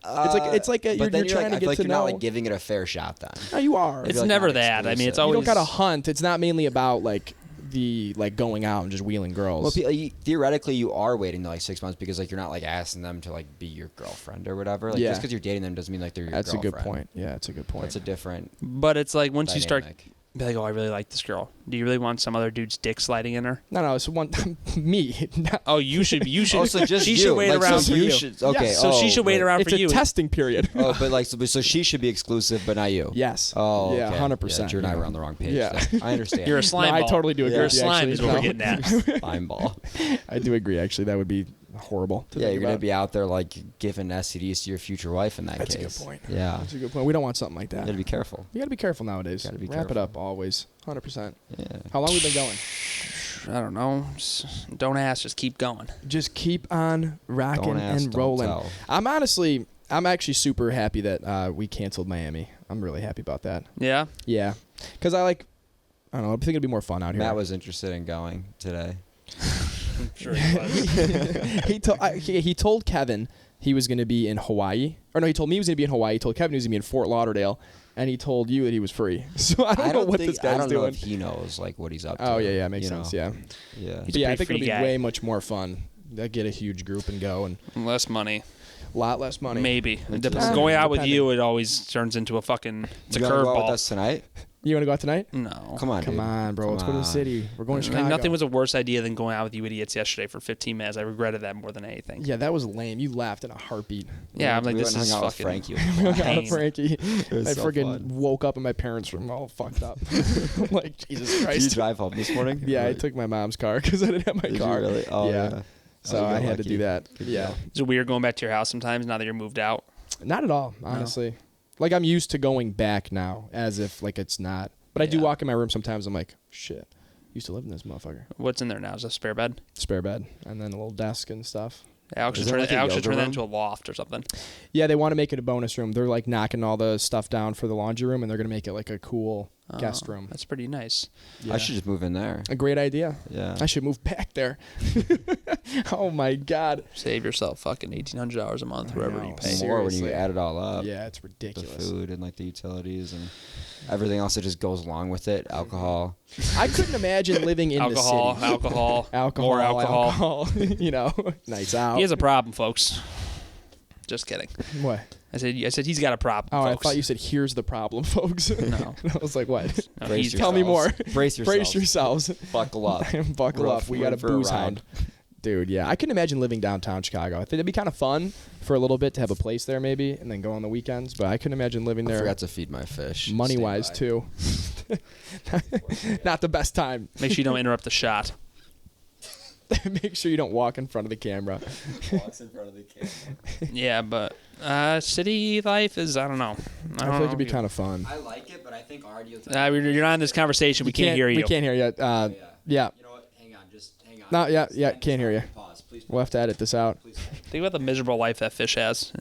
It's like but you're then trying like, to I get feel like to you're know. not like giving it a fair shot then. No, you are. It's like never not that. I mean, it's exclusive. always You don't gotta hunt. It's not mainly about like the like going out and just wheeling girls. Well, theoretically, you are waiting to like 6 months because like you're not like asking them to like be your girlfriend or whatever. Like Yeah. just because you're dating them doesn't mean like they're your That's a girlfriend. good point. Yeah, that's a good point. That's a different. But it's like once you start dynamic. be like, oh, I really like this girl. Do you really want some other dude's dick sliding in her? No, it's one me. Oh, you should. Oh, so just she you. should wait Like, around so for you. should- okay. Yes. So she should wait right. around It's for a you. testing period. Oh, but like so she should be exclusive, but not you. Yes. Oh, yeah, okay. 100%. Yeah, Drew and I yeah. were on the wrong page. Yeah. There. I understand. You're a slime No, ball. I totally do agree. You're a with you, slime actually. is what No. we're getting at. slime ball. I do agree. Actually, that would be horrible. To Yeah, think you're gonna about. be out there like giving STDs to your future wife in that That's a case. good point. Yeah, That's a good point. We don't want something like you that. gotta be careful. You gotta be careful nowadays. Gotta be Wrap careful. it up always. 100%. Yeah. How long we been going? I don't know. Just don't ask. Just keep going. Just keep on rocking Don't ask, and don't rolling. tell. I'm actually super happy that we canceled Miami. I'm really happy about that. Yeah. Yeah, because I don't know. I think it'd be more fun out here. Matt was interested in going today. I'm sure he was. he told Kevin he was going to be in Hawaii. Or no, he told me he was going to be in Hawaii. He told Kevin he was going to be in Fort Lauderdale. And he told you that he was free. So I don't know what this guy's I don't doing. know if he knows like what he's up to. Oh, yeah, makes you sense, know? yeah. Yeah. He's a Yeah, I pretty think it'll free be guy. way much more fun. Get a huge group and go, and Less money. a lot less money. Maybe. It depends. Ah, Going out with depending. you, it always turns into a fucking. It's a You wanna go out with curveball. us tonight? You want to go out tonight? No. Come on, Come dude. on, bro. Let's go to the on. city. We're going to Like, Chicago. nothing was a worse idea than going out with you idiots yesterday for 15 minutes. I regretted that more than anything. Yeah, that was lame. You laughed in a heartbeat. Yeah, I'm like, we this went and is hung out with fucking. Frankie. Pain. Frankie. was I so freaking fun. woke up in my parents' room all fucked up. I'm like, Jesus Did you Christ. drive home this morning? Yeah, I Really? took my mom's car because I didn't have my Did you car. really? Oh, yeah. So Oh, you I got had to lucky. do that. Good Yeah. deal. Is it weird going back to your house sometimes now that you're moved out? Not at all, honestly. Like, I'm used to going back now as if, like, it's not. But I do Yeah. walk in my room sometimes. I'm like, shit. Used to live in this motherfucker. What's in there now? Is a spare bed? Spare bed. And then a little desk and stuff. Alex Is should there turn, like a Alex should yoga turn that room? into a loft or something. Yeah, they want to make it a bonus room. They're, like, knocking all the stuff down for the laundry room, and they're going to make it, like, a cool guest room. That's pretty nice. Yeah. I should just move in there. A great idea. Yeah. I should move back there. Oh, my God. Save yourself fucking $1,800 a month, I wherever know. you pay. More when you Seriously. add it all up. Yeah, it's The ridiculous. food and like the utilities and everything else that just goes along with it. Alcohol. I couldn't imagine living in Alcohol, the city. alcohol, Alcohol, more alcohol. you know, nights out. He has a problem, folks. Just kidding. What? I said he's got a problem. Oh, folks. I thought you said, "Here's the problem, folks." No. I was like, "What?" No, Tell me more. Brace yourselves. Brace yourselves. Buckle up. Buckle up. We got a for a booze ride. hound. Dude, yeah. I can imagine living downtown Chicago. I think it'd be kind of fun for a little bit to have a place there maybe and then go on the weekends. But I couldn't imagine living I there forgot to feed my fish. money-wise, Stand too. Not the best time. Make sure you don't interrupt the shot. Make sure you don't walk in front of the camera. by. Walks in front of the camera. Yeah, but city life is, I don't know. I feel like it'd be kind of fun. I like it, but I think already You're not in this conversation. We can't hear you. We can't hear you. Yeah. You know what? Hang on. Just hang on. No, yeah, can't hear you. Pause. Please. We'll have to edit this out. Think about the miserable life that fish has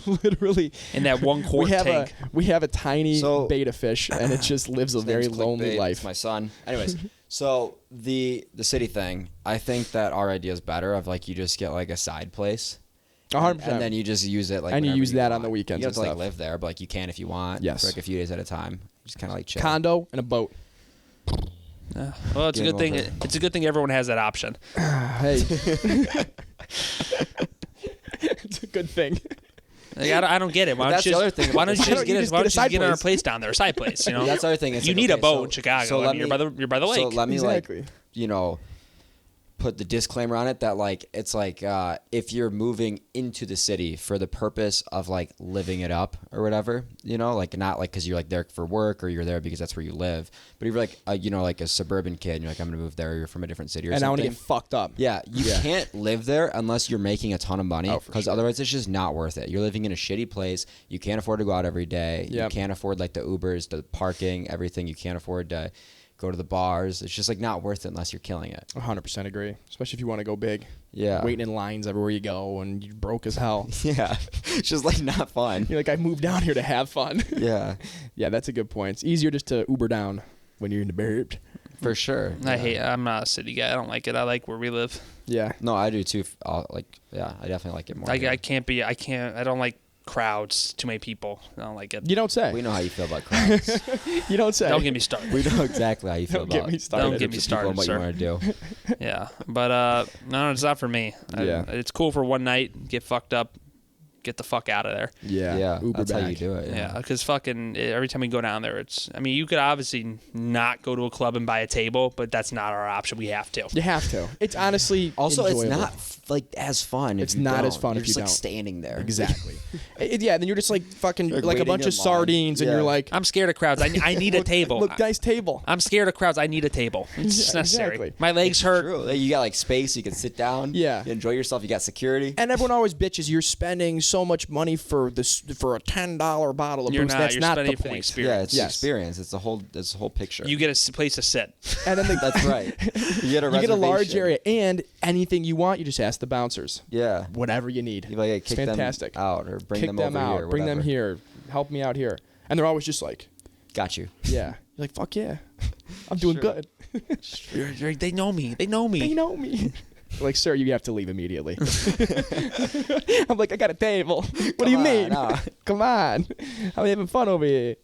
Literally. in that one quart tank. We have a tiny So- beta fish, and it just lives a His very name's lonely Clickbait. life. It's my son. Anyways, so the city thing, I think that our idea is better of like you just get like a side place. 100%. And then you just use it like And you whenever use that want. on the weekends You don't and have to like stuff. live there, but like you can if you want. Yes. For like a few days at a time. Just kind of like chill. Condo and a boat. Well, it's a Game good thing. over. It's a good thing everyone has that option. Hey. It's a good thing. Like, I don't get it. Why don't that's you the just, other thing why about don't you the just city. get You a, just why get a don't you side just get another place. place down there, a side place? You know, That's the other thing. It's you like, need okay, a boat so- in Chicago. So I let mean, me, you're by the lake. So let me Exactly. like, you know, put the disclaimer on it that like it's like if you're moving into the city for the purpose of like living it up or whatever, you know, like not like because you're like there for work or you're there because that's where you live, but if you're like you know, like a suburban kid and you're like I'm gonna move there, or you're from a different city or And I want something. to get fucked up. Yeah, you can't live there unless you're making a ton of money Oh, for because sure. otherwise it's just not worth it. You're living in a shitty place. You can't afford to go out every day. Yep. You can't afford like the Ubers, the parking, everything. You can't afford to go to the bars. It's just like not worth it unless you're killing it. 100% agree. Especially if you want to go big. Yeah. Waiting in lines everywhere you go and you're broke as hell. Yeah. It's just like not fun. You're like, I moved down here to have fun. Yeah. Yeah, that's a good point. It's easier just to Uber down when you're in the burbs. For sure. I'm not a city guy. I don't like it. I like where we live. Yeah. No, I do too. I definitely like it more. I here. I don't like crowds, too many people. I don't like it. You don't say. We know how you feel about crowds. You don't say. Don't get me started. We know exactly how you feel Don't get about me started. Don't get me groups of people and what started, you want to do. Yeah, but no, it's not for me. Yeah. It's cool for one night, get fucked up, get the fuck out of there. Yeah. Yeah, Uber that's back. how you do it. Yeah, because fucking every time we go down there, you could obviously not go to a club and buy a table, but that's not our option. We have to. You have to. It's honestly Also, enjoyable. it's not like as fun. It's if you not as don't. fun You're if just you like don't. standing there. Exactly. Yeah, then you're just like fucking Like like a waiting bunch in of line. sardines, and Yeah. you're like, I'm scared of crowds. I need a table. look, nice table. I'm scared of crowds. I need a table. It's Yeah, necessary. exactly. My legs hurt. True. Like, you got like space. You can sit down. Yeah. You enjoy yourself. You got security. And everyone always bitches you're spending so much money for a $10 bottle of You're booze. not. That's You're not spending the it for the point. experience. Yeah, it's Yes. experience. It's the whole picture. You get a place to sit. And then That's right. You get a you get a large reservation. area, and anything you want, you just ask the bouncers. Yeah. Whatever you need. You like hey, It's kick fantastic. them out or bring Kick them them over out. here. Bring them whatever. here. Help me out here. And they're always just like, Got you. yeah. You're like, fuck yeah. I'm doing Sure. good. They know me. They know me. They know me. Like, sir, you have to leave immediately. I'm like, I got a table. What do you Come mean? on, Come on. I'm having fun over here.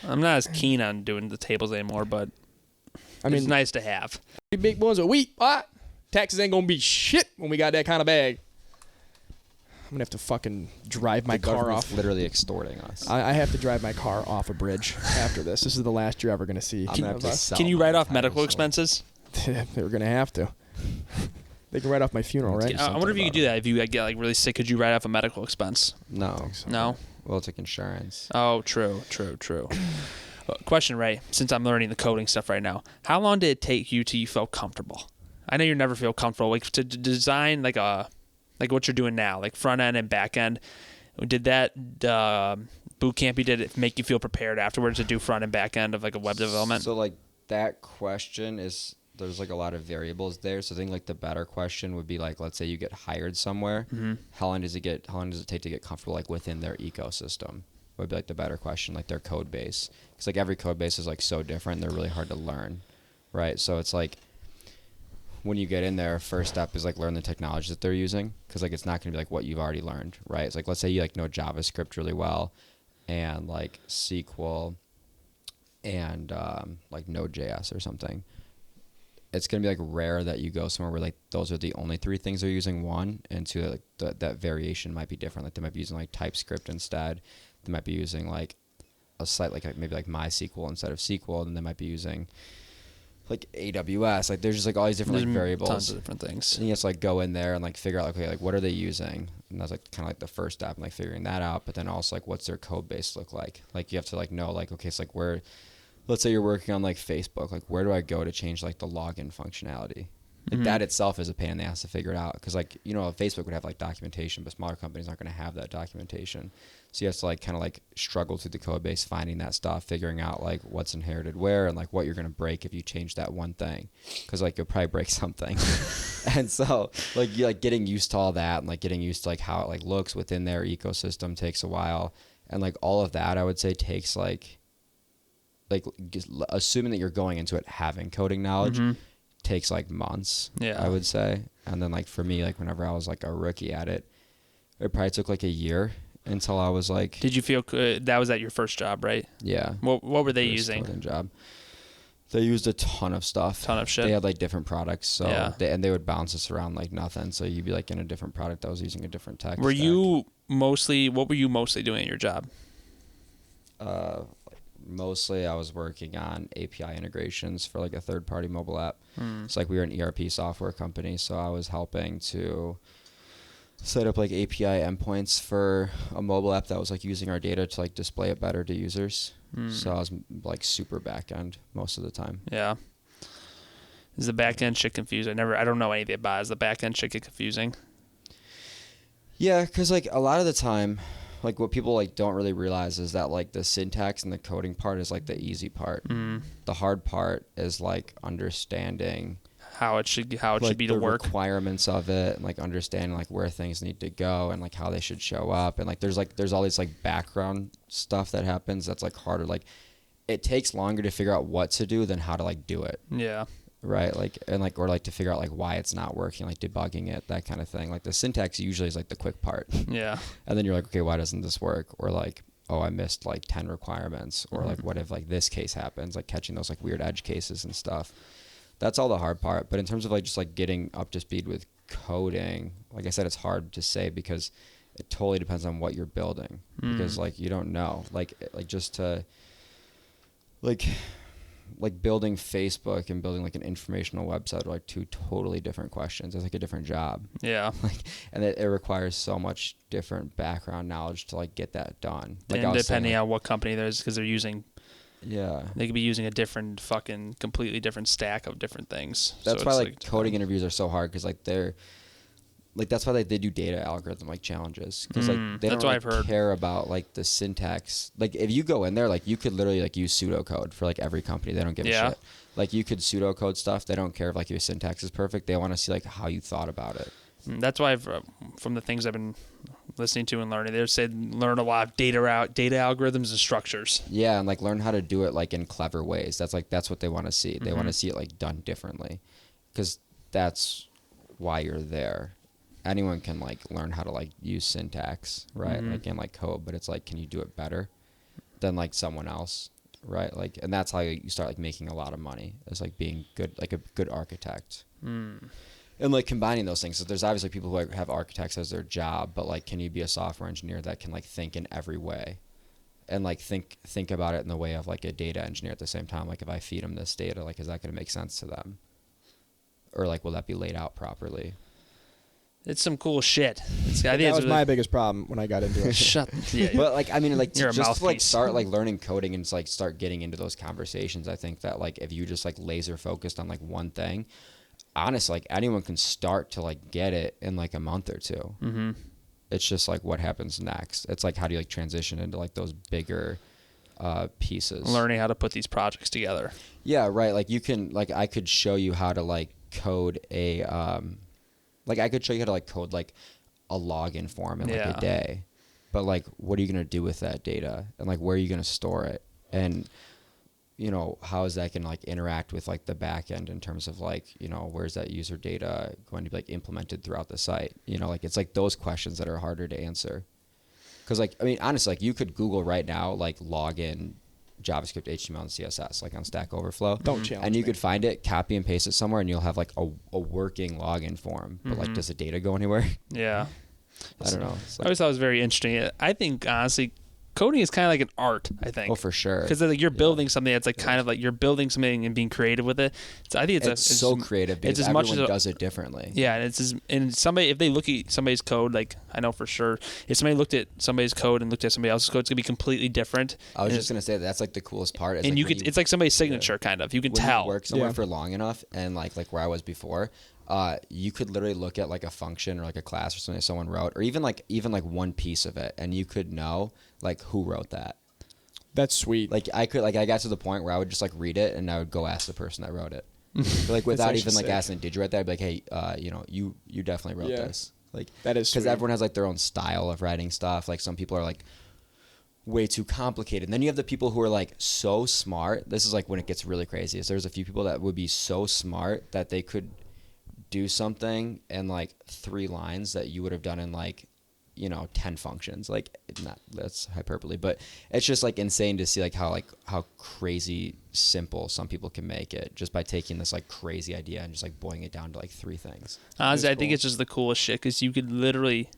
I'm not as keen on doing the tables anymore, but I mean, it's nice to have. big ones a week. What? Taxes ain't gonna be shit when we got that kind of bag. I'm gonna have to fucking drive my The car government's off. literally extorting us. I have to drive my car off a bridge after this. This is the last you're ever gonna see I'm gonna have of to us. sell Can you my write off entire medical soul. expenses? They're gonna have to. They can write off my funeral, right? I wonder if you could do that. If you get like really sick, could you write off a medical expense? No. No. We'll take insurance. Oh, true. Question, Ray. Since I'm learning the coding stuff right now, how long did it take you till you felt comfortable? I know you never feel comfortable. Like to design like what you're doing now, like front end and back end. Did that boot camp you did it make you feel prepared afterwards to do front and back end of like a web development? So like that question is there's like a lot of variables there. So I think like the better question would be like, let's say you get hired somewhere. Mm-hmm. How long does it take to get comfortable like within their ecosystem? Would be like the better question, like their code base, because like every code base is like so different. They're really hard to learn, right? So it's like when you get in there, first step is like learn the technology that they're using, because like it's not going to be like what you've already learned, right? It's like let's say you like know JavaScript really well, and like SQL, and like Node.js or something. it's going to be like rare that you go somewhere where like those are the only 3 things they're using, one, and two, like that variation might be different. Like they might be using like TypeScript instead. They might be using like a site like maybe like MySQL instead of SQL, and they might be using like AWS. Like there's just like all these different like variables. Tons of different things. And you have to like go in there and like figure out like, okay, like what are they using? And that's like kind of like the first step, and like figuring that out. But then also like what's their code base look like? Like you have to like know like, okay, so like where, let's say you're working on like Facebook, like where do I go to change like the login functionality? Like that itself is a pain in the ass to figure it out, because like, you know, Facebook would have like documentation, but smaller companies aren't going to have that documentation. So you have to like kind of like struggle through the code base, finding that stuff, figuring out like what's inherited where, and like what you're going to break if you change that one thing, because like you'll probably break something. And so like you like getting used to all that, and like getting used to like how it like looks within their ecosystem takes a while. And like all of that I would say takes like just assuming that you're going into it having coding knowledge, takes like months, I would say. And then like for me, like whenever I was like a rookie at it, it probably took like a year until I was like. Did you feel that was at your first job, right? Yeah. What were they using? Job. They used a ton of stuff. Ton of shit. They had like different products, so they would bounce us around like nothing. So you'd be like in a different product that was using a different tech. What were you mostly doing at your job? Mostly I was working on API integrations for like a third-party mobile app. So like we were an ERP software company, so I was helping to set up like API endpoints for a mobile app that was like using our data to like display it better to users. So I was like super back end most of the time. Yeah. Is the back end shit confusing? I don't know anything about it. Is the back end shit get confusing? Yeah, because like a lot of the time, like what people like don't really realize is that like the syntax and the coding part is like the easy part. The hard part is like understanding how it should like be to work, requirements of it, and like understanding like where things need to go and like how they should show up, and like there's all this like background stuff that happens that's like harder. Like it takes longer to figure out what to do than how to like do it. Yeah. Right, like and like or like to figure out like why it's not working, like debugging it, that kind of thing. Like the syntax usually is like the quick part. Yeah. And then you're like, okay, why doesn't this work? Or like, oh, I missed like 10 requirements. Or like, what if like this case happens? Like catching those like weird edge cases and stuff. That's all the hard part. But in terms of like just like getting up to speed with coding, like I said, it's hard to say because it totally depends on what you're building. Because like you don't know, like just to like building Facebook and building like an informational website are like 2 totally different questions. It's like a different job. Yeah. Like, and it requires so much different background knowledge to like get that done. Like and depending on what company there's, because they're using. Yeah. They could be using a different fucking completely different stack of different things. That's why like coding interviews are so hard, because like they're like that's why they do data algorithm like challenges, because like they don't really care about like the syntax. Like if you go in there, like you could literally like use pseudocode for like every company. They don't give a shit. Like you could pseudocode stuff. They don't care if like your syntax is perfect. They want to see like how you thought about it. That's why from the things I've been listening to and learning, they said learn a lot of data algorithms and structures. Yeah, and like learn how to do it like in clever ways. That's what they want to see. They want to see it like done differently, because that's why you're there. Anyone can like learn how to like use syntax, right? Like in like code, but it's like, can you do it better than like someone else, right? Like, and that's how you start like making a lot of money, is like being good, like a good architect. And like combining those things. So there's obviously people who have architects as their job, but like, can you be a software engineer that can like think in every way, and like think about it in the way of like a data engineer at the same time? Like if I feed them this data, like is that going to make sense to them, or like will that be laid out properly? It's some cool shit. That was my biggest problem when I got into it. Shut. Yeah. But like, I mean, like just to like mouthpiece. start like learning coding and like start getting into those conversations. I think that like if you just like laser focused on like one thing, honestly, like anyone can start to like get it in like a month or two. It's just like what happens next. It's like how do you like transition into like those bigger pieces. Learning how to put these projects together. Yeah, right. Like you can like I could show you how to like code a like I could show you how to like code like a login form in like a day. But like what are you going to do with that data, and like where are you going to store it, and you know, how is that going to like interact with like the back end in terms of like, you know, where's that user data going to be like implemented throughout the site? You know, like it's like those questions that are harder to answer. Cause like, I mean, honestly, like you could Google right now, like login JavaScript, HTML, and CSS, like on Stack Overflow. Don't challenge And you me. could find it, copy and paste it somewhere, and you'll have like a working login form. But like, does the data go anywhere? Yeah. I don't know. It's I like, always thought it was very interesting. I think honestly, coding is kind of like an art. I think. oh, for sure. Because like you're building something that's like kind of like you're building something and being creative with it. So I think It's so creative because it's as much everyone as does it differently. Yeah, and and somebody, if they look at somebody's code, like I know for sure, if somebody looked at somebody's code and looked at somebody else's code, it's gonna be completely different. I was just gonna say that's like the coolest part. And like it's like somebody's signature, kind of. You can when tell. you work somewhere Yeah. for long enough, and like where I was before, you could literally look at like a function or like a class or something that someone wrote, or even like one piece of it, and you could know like who wrote that. That's sweet. Like I got to the point where I would just like read it and I would go ask the person that wrote it. Like without actually even like sick. asking, did you write that? I'd be like, hey, you definitely wrote Yeah. this. Like That is because sweet. everyone has like their own style of writing stuff. Like some people are like way too complicated. And then you have the people who are like so smart. This is like when it gets really crazy. Is there's a few people that would be so smart that they could do something in like 3 lines that you would have done in like 10 functions. Like not that's hyperbole, but it's just like insane to see like how crazy simple some people can make it just by taking this like crazy idea and just like boiling it down to like 3 things. Honestly, I It's think cool. it's just the coolest shit because you could literally,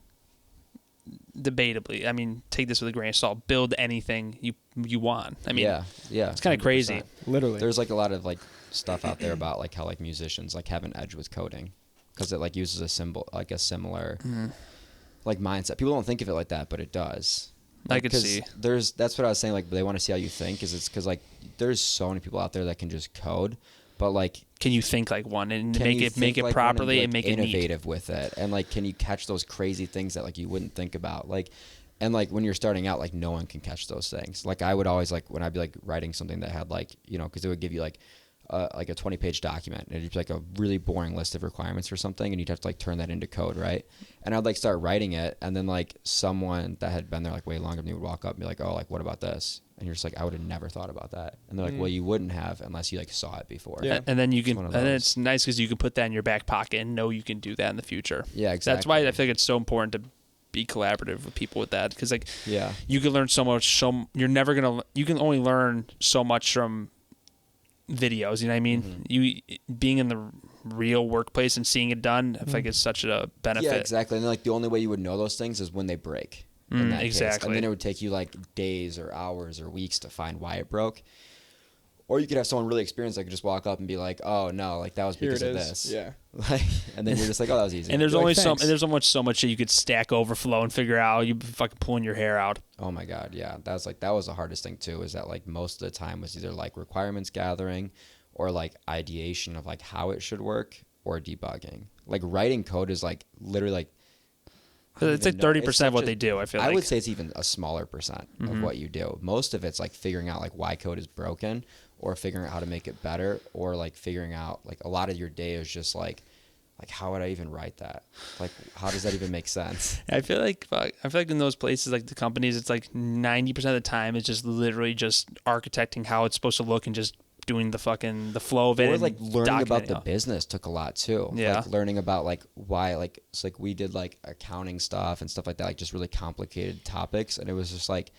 debatably, I mean, take this with a grain of salt, build anything you want. I mean, yeah, it's kinda crazy. 100%. Literally. There's like a lot of like stuff out there about like how like musicians like have an edge with coding because it like uses a similar like mindset. People don't think of it like that, but it does. I Like, could 'cause see. that's what I was saying. Like they want to see how you think. It's because like there's so many people out there that can just code, but like Can you think like one and can make you it think like one properly be, and like, make it neat? innovative with it, and like can you catch those crazy things that like you wouldn't think about, like. And like when you're starting out, like no one can catch those things. Like I would always like when I'd be like writing something that had like because it would give you like a 20-page document. And it'd be like a really boring list of requirements for something, and you'd have to like turn that into code, right? And I'd like start writing it, and then like someone that had been there like way longer than me would walk up and be like, "Oh, like what about this?" And you're just like, "I would have never thought about that." And they're like, "Well, you wouldn't have unless you like saw it before." Yeah. And then you can, one and of then those. it's nice because you can put that in your back pocket and know you can do that in the future. Yeah, exactly. That's why I feel like it's so important to be collaborative with people with that because like Yeah. you can learn so much. You can only learn so much from videos. You know what I mean? Mm-hmm. You being in the real workplace and seeing it done, I feel like it's such a benefit. Yeah, exactly. And like the only way you would know those things is when they break. In that case. Exactly. And then it would take you like days or hours or weeks to find why it broke. Or you could have someone really experienced that could just walk up and be like, "Oh no, like that was Here because it of is. this." Yeah. Like, and then you're just like, "Oh, that was easy." And there's You're only like, "Thanks." so much shit you could stack overflow and figure out. You fucking pulling your hair out. Oh my god, yeah. That was the hardest thing too, is that like most of the time was either like requirements gathering or like ideation of like how it should work or debugging. Like writing code is like literally like It's like 30% of what they do. I feel like I would say it's even a smaller percent of what you do. Most of it's like figuring out like why code is broken, or figuring out how to make it better, or like figuring out like a lot of your day is just like how would I even write that? Like how does that even make sense? I feel like in those places like the companies, it's like 90% of the time it's just literally just architecting how it's supposed to look and just doing the flow of it. Or and like learning about documenting the it. business took a lot too. Yeah. Like learning about like why, like it's like we did like accounting stuff and stuff like that, like just really complicated topics, and it was just like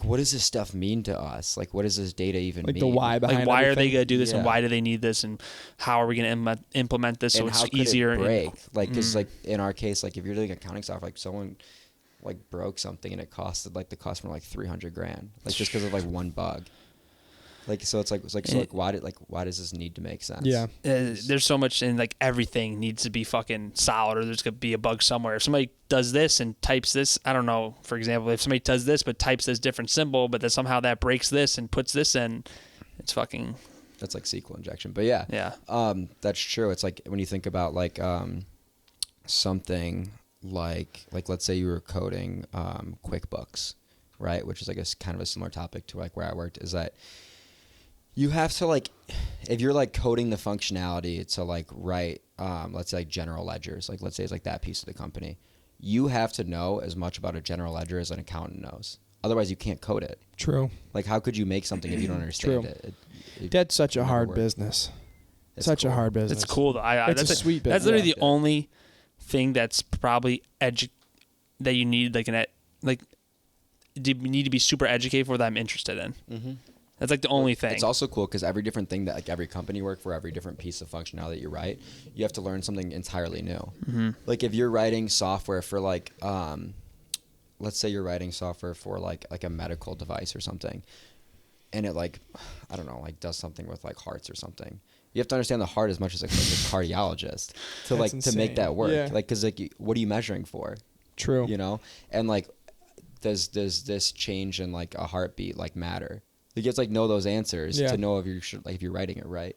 what does this stuff mean to us? Like what does this data even Like mean? the why behind Like why are they everything. going to do this and Yeah. why do they need this and how are we going to implement this so And it's how could easier? it break? Like, because Mm. like in our case, like if you're doing accounting stuff, like someone like broke something and it costed like the customer like $300,000, like just because of like one bug. Like so it's like why does this need to make sense? Yeah. There's so much, and like everything needs to be fucking solid, or there's gonna be a bug somewhere. If somebody does this and types this, I don't know. For example, if somebody does this but types this different symbol, but then somehow that breaks this and puts this in, it's fucking That's like SQL injection. But yeah. That's true. It's like when you think about like something like let's say you were coding QuickBooks, right? Which is like kind of a similar topic to like where I worked, is that you have to like, if you're like coding the functionality to like write, let's say like general ledgers, like let's say it's like that piece of the company, you have to know as much about a general ledger as an accountant knows. Otherwise, you can't code it. True. Like, how could you make something if you don't understand True. it? That's such a never hard work. business. It's Such cool. a hard business. it's cool though. It's That's a sweet That's business. literally the Yeah. only thing that's probably that you need like need to be super educated for that I'm interested in. Mm-hmm. That's like the only thing. It's also cool because every different thing that like every company work for, every different piece of functionality that you write, you have to learn something entirely new. Mm-hmm. Like if you're writing software for like, let's say you're writing software for like a medical device or something, and it like, I don't know, like does something with like hearts or something. You have to understand the heart as much as like a cardiologist to like to make that work. Yeah. Like, cause like, what are you measuring for? True. You know, and like, does this change in like a heartbeat like matter? You have to like know those answers to know if you're writing it right.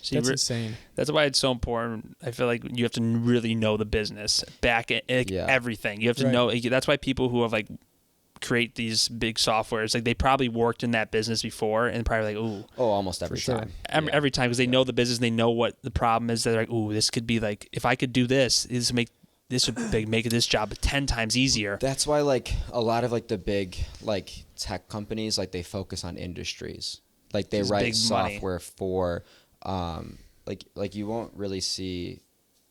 See, that's insane. That's why it's so important. I feel like you have to really know the business everything. You have to know. That's why people who have like create these big softwares, like they probably worked in that business before and probably like, ooh. Oh, almost every time. Every time, because they know the business, they know what the problem is. They're like, ooh, this could be like, if I could do this, this would make this job 10 times easier. That's why like a lot of like the big like tech companies, like they focus on industries. Like they write software for like you won't really see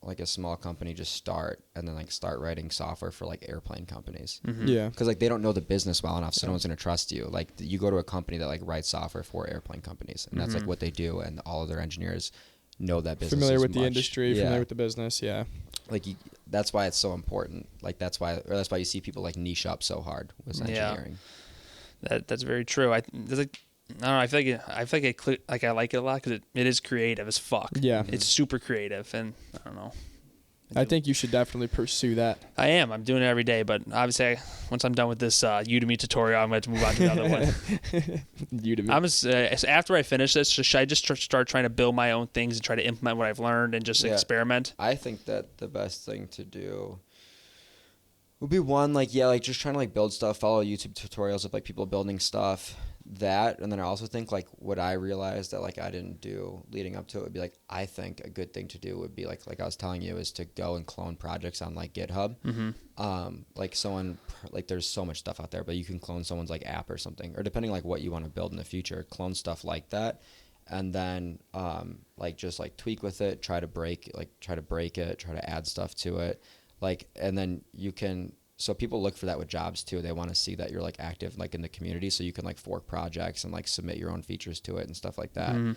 like a small company just start and then like start writing software for like airplane companies. Mm-hmm. Yeah. Because like they don't know the business well enough, so no one's gonna trust you. Like you go to a company that like writes software for airplane companies, and that's like what they do, and all of their engineers know that business. Familiar with the industry, familiar with the business, yeah. Like that's why it's so important. Like that's why you see people like niche up so hard with engineering. That's very true. I don't know. I feel like I like it a lot because it is creative as fuck. Yeah, it's super creative, and I don't know. I think you should definitely pursue that. I am. I'm doing it every day, but obviously, once I'm done with this Udemy tutorial, I'm going to move on to another one. Udemy. After I finish this, should I just start trying to build my own things and try to implement what I've learned and just experiment? I think that the best thing to do would be one, like just trying to like build stuff, follow YouTube tutorials of like people building stuff. That, and then I also think like what I realized that like I didn't do leading up to it would be like, I think a good thing to do would be like I was telling you, is to go and clone projects on like GitHub. Mm-hmm. Like someone, like there's so much stuff out there, but you can clone someone's like app or something, or depending like what you want to build in the future, clone stuff like that, and then like just like tweak with it, try to break it, try to add stuff to it, like, and then you can. So people look for that with jobs too. They want to see that you're like active like in the community, so you can like fork projects and like submit your own features to it and stuff like that. Mm-hmm.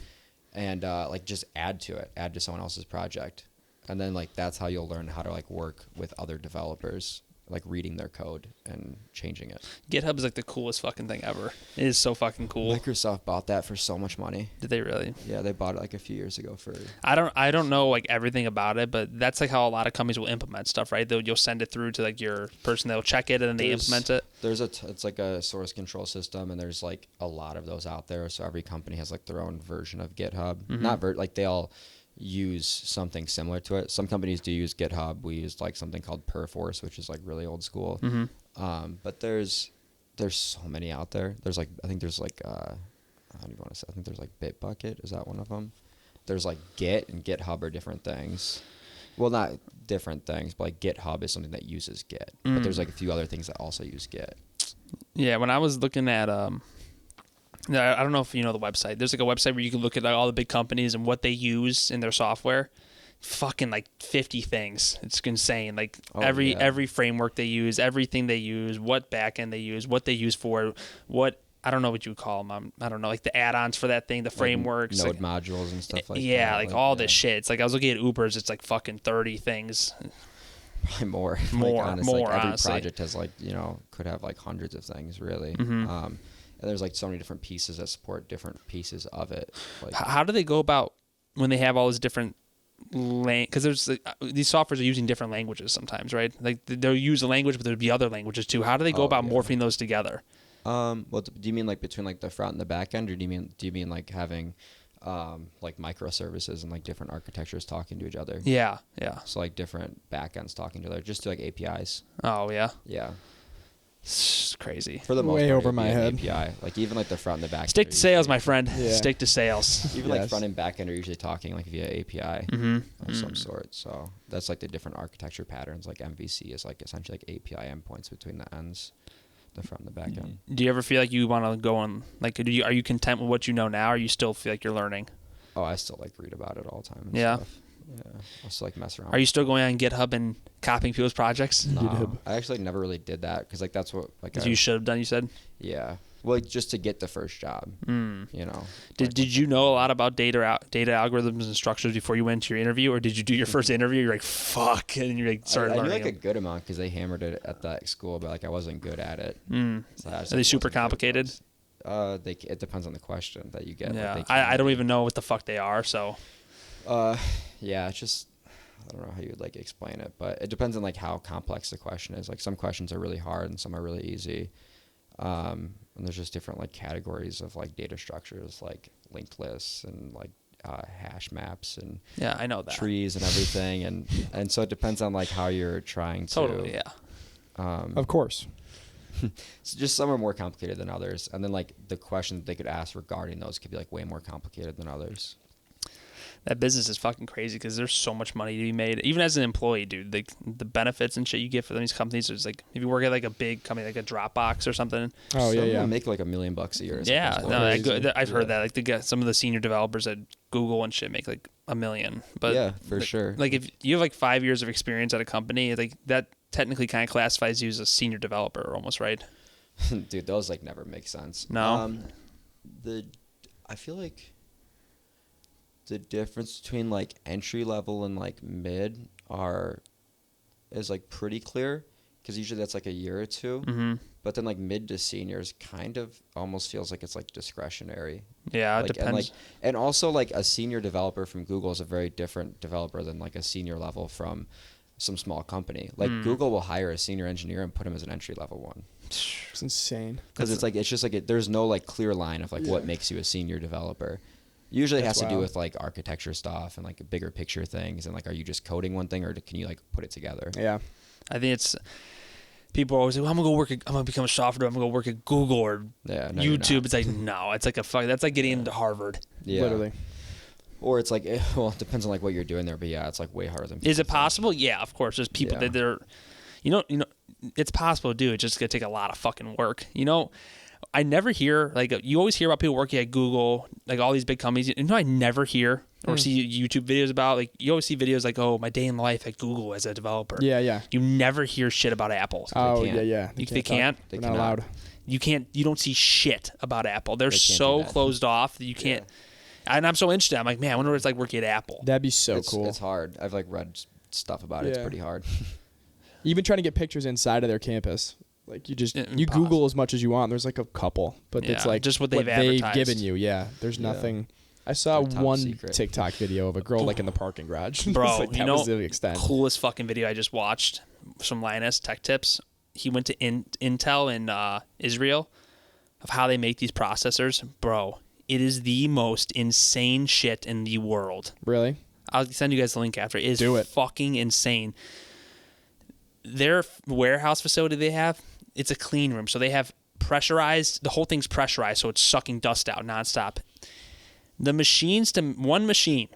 And like just add to someone else's project. And then like that's how you'll learn how to like work with other developers, like reading their code and changing it. GitHub is like the coolest fucking thing ever. It is so fucking cool. Microsoft bought that for so much money. Did they really? Yeah, they bought it like a few years ago for. I don't know like everything about it, but that's like how a lot of companies will implement stuff, right? You'll send it through to like your person, they'll check it, and then they implement it. It's like a source control system, and there's like a lot of those out there. So every company has like their own version of GitHub. Mm-hmm. Like they all use something similar to it. Some companies do use GitHub. We use like something called Perforce, which is like really old school. Mm-hmm. But there's so many out there. There's like, I think there's like how do you want to say? I think there's like Bitbucket. Is that one of them? There's like Git and GitHub are different things. Well, not different things, but like GitHub is something that uses Git. But there's like a few other things that also use Git. Yeah, when I was looking at I don't know if you know the website. There's like a website where you can look at like all the big companies and what they use in their software. Fucking like 50 things. It's insane. Like every framework they use, everything they use, what backend they use, what they use for, what I don't know what you would call them. I don't know, like the add-ons for that thing, the frameworks, node modules and stuff like that. Yeah, like all this shit. It's like I was looking at Uber's. It's like fucking 30 things. Probably more. Honestly, every project has like could have like hundreds of things really. Mm-hmm. And there's like so many different pieces that support different pieces of it. Like, how do they go about when they have all these different because there's these softwares are using different languages sometimes, right? Like they'll use a language, but there'll be other languages too. How do they go about morphing those together? Well, do you mean like between like the front and the back end, or do you mean like having like microservices and like different architectures talking to each other? Yeah. So like different backends talking to each other, just to like APIs. Oh yeah. Yeah. It's crazy. For the most way part, over my head. API, like even like the front and the back. Stick to sales, my friend. Yeah. Stick to sales. Even like front and back end are usually talking like via API of some sort. So that's like the different architecture patterns. Like MVC is like essentially like API endpoints between the ends, the front and the back end. Do you ever feel like you want to go on? Like, are you content with what you know now, or you still feel like you're learning? Oh, I still like read about it all the time. Yeah. Stuff. Yeah, also like mess around. Are you still going on GitHub and copying people's projects? No, GitHub. I actually never really did that because like that's what like As you should have done, you said. yeah. Well, like, just to get the first job, you know. Did you know a lot about data algorithms and structures before you went to your interview, or did you do your first interview? You're like, fuck, and you're like started I knew learning. like a them? good amount because they hammered it at that school, but like I wasn't good at it. So Are they super complicated? It depends on the question that you get. Yeah, Like, I don't even know what the fuck they are. So yeah, it's just I don't know how you would like explain it, but it depends on like how complex the question is. Like some questions are really hard and some are really easy. And there's just different like categories of like data structures, like linked lists and like hash maps and yeah, I know that. trees and everything, and so it depends on like how you're trying to. Totally, yeah. Of course. So just some are more complicated than others, and then like the questions they could ask regarding those could be like way more complicated than others. That business is fucking crazy because there's so much money to be made. Even as an employee, dude, like the benefits and shit you get for these companies is like if you work at like a big company like a Dropbox or something. Oh Some yeah, of yeah. them make like $1 million a year. Yeah, Sometimes. I've heard that. Like some of the senior developers at Google and shit make like $1 million. But yeah, for like, sure. Like if you have like 5 years of experience at a company, like that technically kind of classifies you as a senior developer almost, right? Dude, those like never make sense. No. I feel like the difference between like entry level and like mid is like pretty clear because usually that's like a year or two. Mm-hmm. But then like mid to seniors kind of almost feels like it's like discretionary. Yeah, Like, it depends. and also like a senior developer from Google is a very different developer than like a senior level from some small company. Like Google will hire a senior engineer and put him as an entry level one. It's insane. Because it's just like there's no like clear line of like what makes you a senior developer. Usually it has to do with like architecture stuff and like bigger picture things and like are you just coding one thing or can you like put it together? Yeah. I think it's people are always like, well, I'm gonna become a software. I'm gonna go work at Google or Yeah, no, you're YouTube. not. It's like no, it's like that's like getting into Harvard. Yeah. Literally. Or it's like well, it depends on like what you're doing there, but yeah, it's like way harder than. Is it people think. possible? Yeah, of course. There's people that they're, you know, it's possible to do. It's just gonna take a lot of fucking work. You know, I never hear like you always hear about people working at Google, like all these big companies. You know, I never hear or see YouTube videos about like you always see videos like oh my day in life at Google as a developer. Yeah, yeah. You never hear shit about Apple. Oh can't. yeah, yeah. They can't. They're They not cannot. allowed. You can't. You don't see shit about Apple. They're They can't so do that. closed off that you can't. And I'm so interested. I'm like, man, I wonder what it's like working at Apple. That'd be so It's, cool. It's hard. I've like read stuff about it. It's Yeah. pretty hard. Even trying to get pictures inside of their campus. Like you just you Impossible. Google as much as you want. There's like a couple, but it's Yeah, like just what they've advertised. given you. Yeah, there's Yeah. nothing. I saw Their top one secret. TikTok video of a girl like in the parking garage. Bro, It's like, you that know, was the extent. coolest fucking video I just watched from Linus Tech Tips. He went to Intel in Israel of how they make these processors. Bro, it is the most insane shit in the world. Really? I'll send you guys the link after. It is Do it. fucking insane. Their warehouse facility they have, it's a clean room. So they have pressurized, the whole thing's pressurized, so it's sucking dust out nonstop. One machine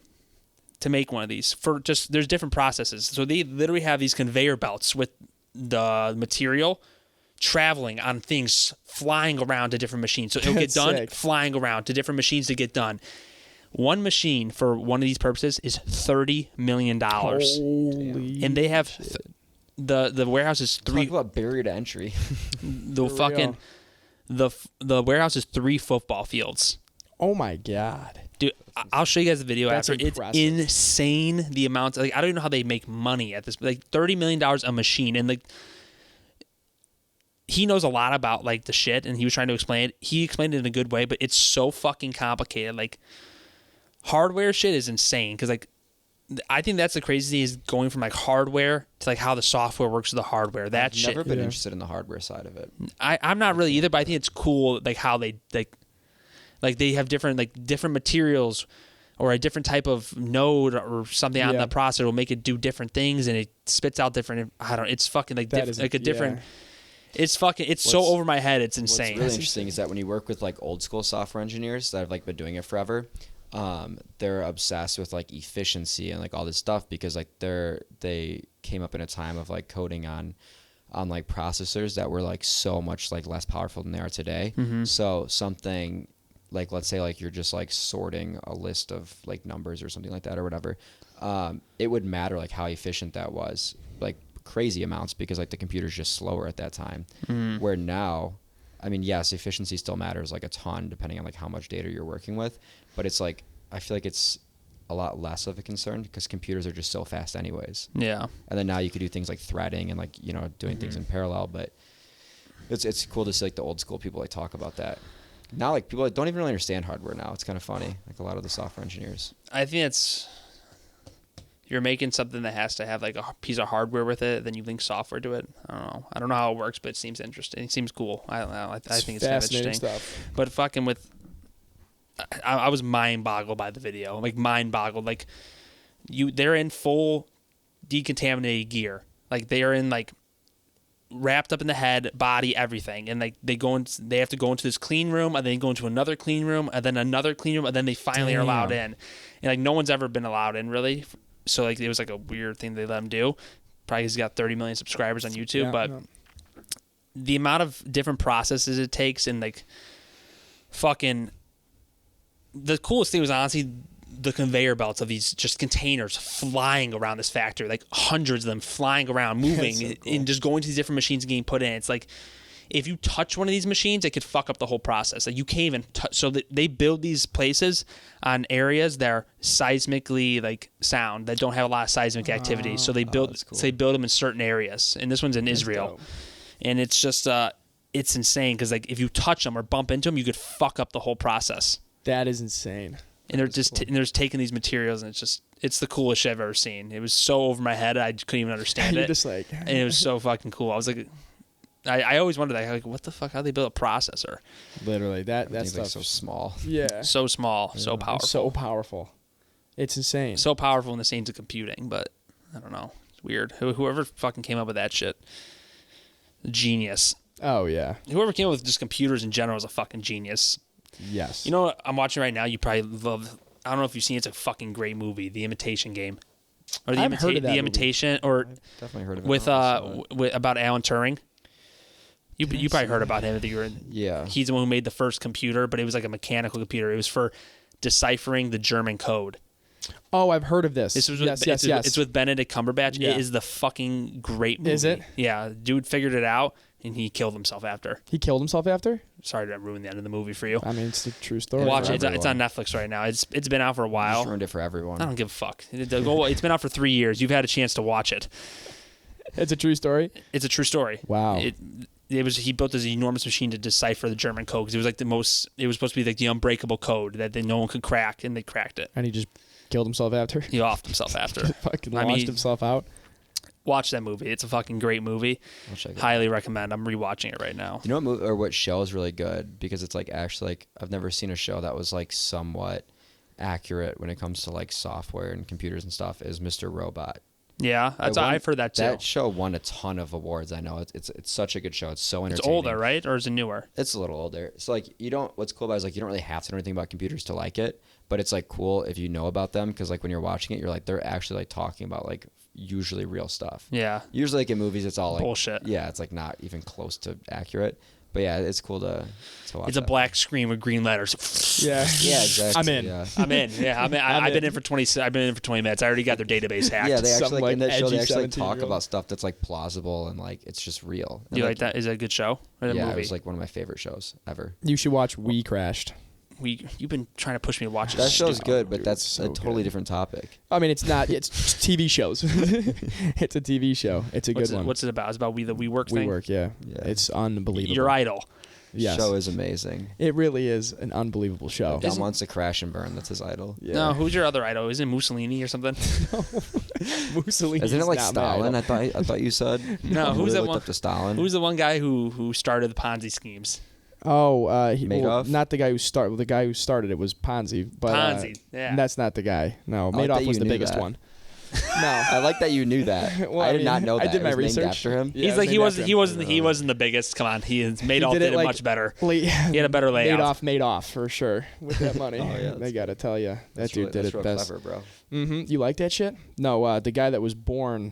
to make one of these for just there's different processes. So they literally have these conveyor belts with the material traveling on things flying around to different machines. So it'll get That's done sick. flying around to different machines to get done. One machine for one of these purposes is $30 million. Holy And they have the warehouse is Talk about barrier to entry. the For fucking the warehouse is 3 football fields. Oh my god. Dude, I'll show you guys the video That's after. impressive. It's insane the amount. Like I don't even know how they make money at this. Like $30 million a machine, and like he knows a lot about like the shit, and he was trying to explain it. He explained it in a good way, but it's so fucking complicated. Like hardware shit is insane because like I think that's the crazy thing is going from like hardware to like how the software works with the hardware. That I've shit. never been Yeah. interested in the hardware side of it. I'm not really either, but I think it's cool like how they like they have different materials or a different type of node or something on Yeah. the processor will make it do different things and it spits out different. I don't. It's fucking like That is- like a different. yeah. It's fucking. It's so What's- over my head. It's What's insane. really interesting is that when you work with like old school software engineers that have like been doing it forever, they're obsessed with like efficiency and like all this stuff because like they came up in a time of like coding on like processors that were like so much like less powerful than they are today. Mm-hmm. So something like let's say like you're just like sorting a list of like numbers or something like that or whatever, it would matter like how efficient that was, like crazy amounts, because like the computer's just slower at that time. Where now, I mean, yes, efficiency still matters like a ton depending on like how much data you're working with, but it's like I feel like it's a lot less of a concern because computers are just so fast anyways. Yeah. And then now you could do things like threading and like, you know, doing things in parallel, but it's cool to see like the old school people like talk about that. Now like people don't even really understand hardware now. It's kind of funny. Like a lot of the software engineers. I think you're making something that has to have like a piece of hardware with it, then you link software to it. I don't know how it works, but it seems interesting. It seems cool. I don't know. I think it's kind of interesting stuff. But fucking with, I was mind boggled by the video. Like mind boggled. Like they're in full decontaminated gear. Like they are in like wrapped up in the head, body, everything, and like they have to go into this clean room, and then go into another clean room, and then another clean room, and then they finally are allowed in. And like no one's ever been allowed in really, so like it was like a weird thing they let him do. Probably he's got 30 million subscribers on YouTube, but the amount of different processes it takes, and like fucking the coolest thing was honestly the conveyor belts of these just containers flying around this factory, like hundreds of them flying around, moving, so cool. And just going to these different machines and getting put in. It's like if you touch one of these machines, it could fuck up the whole process. Like you can't even touch. So they build these places on areas that are seismically like sound, that don't have a lot of seismic activity. So they build them in certain areas. And this one's in Israel, dope. And it's just it's insane because like if you touch them or bump into them, you could fuck up the whole process. That is insane. And they're just and they're taking these materials, and it's the coolest shit I've ever seen. It was so over my head, I couldn't even understand it. Just like, and it was so fucking cool. I was like, I always wondered, like, what the fuck? How they build a processor? Literally, that stuff like so small. Yeah, so small, so powerful, so powerful. It's insane. So powerful in the sense of computing, but I don't know. It's weird. Whoever fucking came up with that shit, genius. Oh yeah. Whoever came up with just computers in general is a fucking genius. Yes. You know what I'm watching right now? You probably love. I don't know if you've seen it. It's a fucking great movie, The Imitation Game, or I've heard of that Imitation, or I've definitely heard of it. with about Alan Turing. You probably heard about him. Yeah. He's the one who made the first computer, but it was like a mechanical computer. It was for deciphering the German code. Oh, I've heard of this. This was yes. It's with Benedict Cumberbatch. Yeah. It is the fucking great movie. Is it? Yeah, dude figured it out, and he killed himself after. He killed himself after? Sorry to ruin the end of the movie for you. I mean, it's a true story. Watch it. It's on Netflix right now. It's been out for a while. Just ruined it for everyone. I don't give a fuck. It's been out for 3 years. You've had a chance to watch it. It's a true story? It's a true story. Wow. He built this enormous machine to decipher the German code because it was like it was supposed to be like the unbreakable code that no one could crack, and they cracked it. And he just killed himself after? He offed himself after. Fucking launched himself out? Watch that movie. It's a fucking great movie. Highly recommend. I'm rewatching it right now. You know what movie or what show is really good? Because it's like actually like I've never seen a show that was like somewhat accurate when it comes to like software and computers and stuff is Mr. Robot. Yeah, I've heard that too. That show won a ton of awards. I know it's such a good show. It's so entertaining. It's older, right? Or is it newer? It's a little older. So like what's cool about it is like you don't really have to know anything about computers to like it, but it's like cool if you know about them because like when you're watching it, you're like they're actually like talking about like usually real stuff. Yeah. Usually like in movies, it's all like bullshit. Yeah, it's like not even close to accurate. But yeah, it's cool to watch. It's a black screen with green letters. Yeah. Yeah, exactly. I'm in. Yeah. I'm in. Yeah, I've been in for 20. I've been in for 20 minutes. I already got their database hacked. Yeah, they actually like in that show they actually like, 17-year-old. talk about stuff that's like plausible and like it's just real. Do you like that? Is that a good show? Or Yeah, movie? it was like one of my favorite shows ever. You should watch We Crashed. You've been trying to push me to watch it. That show's good, but dude, that's so a totally good. different topic. I mean, it's not. It's TV shows. It's a TV show. It's a good one. What's it about? It's about the WeWork thing? WeWork, yeah. Yeah. It's unbelievable. Your idol. Yes. Show is amazing. It really is an unbelievable show. Dom wants to crash and burn. That's his idol. Yeah. No, who's your other idol? Isn't it Mussolini or something? Mussolini. Isn't it like not Stalin? my idol. I thought you said. No, who's that looked one? up to Stalin? Who's the one guy who started the Ponzi schemes? Oh, Madoff? not the guy who started. The guy who started it was Ponzi, but Ponzi, yeah. that's not the guy. No, I like Madoff that was you the knew biggest that. one. No, I like that you knew that. Well, I I did mean, not know that. I did my It was named research. after him. Yeah, He's like named after him. he wasn't the biggest. Come on, Madoff did did it it like- much better. He had a better layout. Madoff for sure with that money. yeah, they gotta tell you that dude did that's it real best. clever, bro. You like that shit? No, the guy that was born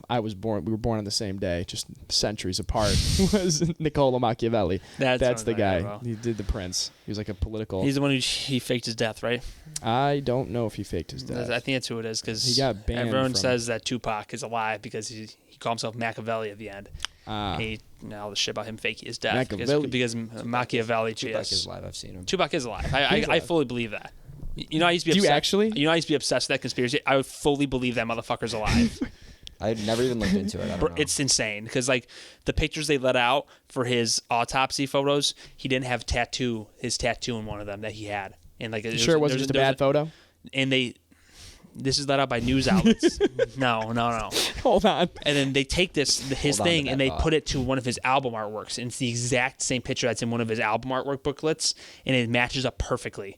I was born. We were born on the same day, just centuries apart. Was Niccolo Machiavelli? That's the guy. He did The Prince. He was like a political. He's the one he faked his death, right? I don't know if he faked his death. I think that's who it is because he got banned. Everyone says that Tupac is alive because he called himself Machiavelli at the end. All the shit about him faking his death because Machiavelli. Tupac is alive. I've seen him. Tupac is alive. I fully believe that. You know, I used to be. Do you actually? You know, I used to be obsessed with that conspiracy. I would fully believe that motherfucker's alive. I never even looked into it. I don't know. It's insane because like the pictures they let out for his autopsy photos, he didn't have his tattoo in one of them that he had, and like it wasn't just a bad photo. And this is let out by news outlets. No. Hold on. And then they take his thing and they put it to one of his album artworks, and it's the exact same picture that's in one of his album artwork booklets, and it matches up perfectly.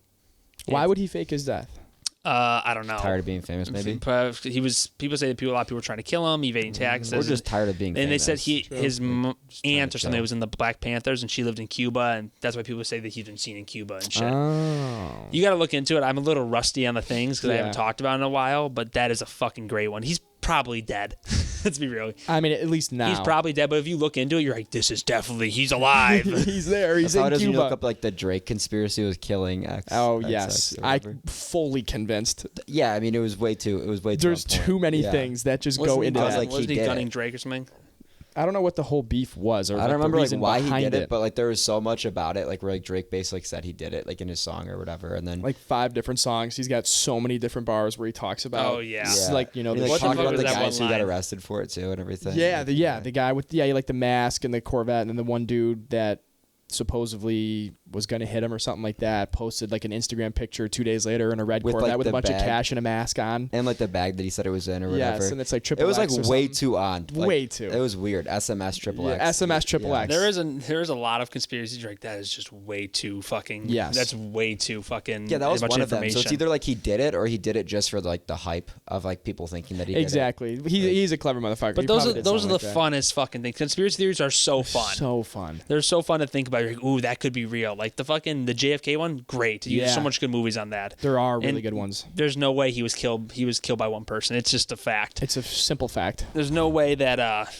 Why would he fake his death? I don't know. Tired of being famous, maybe. He was. People say that a lot of people were trying to kill him, evading taxes. Or just tired of being famous. And they said his aunt or something was in the Black Panthers, and she lived in Cuba, and that's why people say that he's been seen in Cuba and shit. Oh. You got to look into it. I'm a little rusty on the things because I haven't talked about it in a while, but that is a fucking great one. He's probably dead. Let's be real. I mean, at least now. He's probably dead, but if you look into it, you're like, this is definitely, he's alive. He's there. He's in Cuba. You look up like the Drake conspiracy was killing X. Oh, yes. I'm fully convinced. Yeah, I mean, it was way too. There's too many things that just go into that. Was he gunning Drake or something? I don't know what the whole beef was, or I don't remember like why he did it, but like there was so much about it, like where like Drake basically said he did it, like in his song or whatever, and then like 5 different songs. He's got so many different bars where he talks about. Oh yeah, like you know, he talked about the guys who got arrested for it too and everything. Yeah, the guy with like the mask and the Corvette, and then the one dude that supposedly was going to hit him or something like that, posted like an Instagram picture 2 days later in a red Corvette like with a bunch bag. of cash and a mask on. And like the bag that he said it was in or whatever. Yes, and it's like triple X. It was like way something. Too on. Like, way too. It was weird. SMS triple X. SMS triple X. There is a lot of conspiracy Drake that is just way too fucking. Yes. That's way too fucking. Yeah, that was one of them. So it's information. either like he did it or he did it just for like the hype of like people thinking that he did it. He's a clever motherfucker. But those are the funnest fucking things. Conspiracy theories are so fun. So fun. They're so fun to think about. You're like, ooh, that could be real. Like the JFK one, great. There's so much good movies on that. There are really good ones. There's no way he was killed. He was killed by one person. It's just a fact. It's a simple fact. There's no way that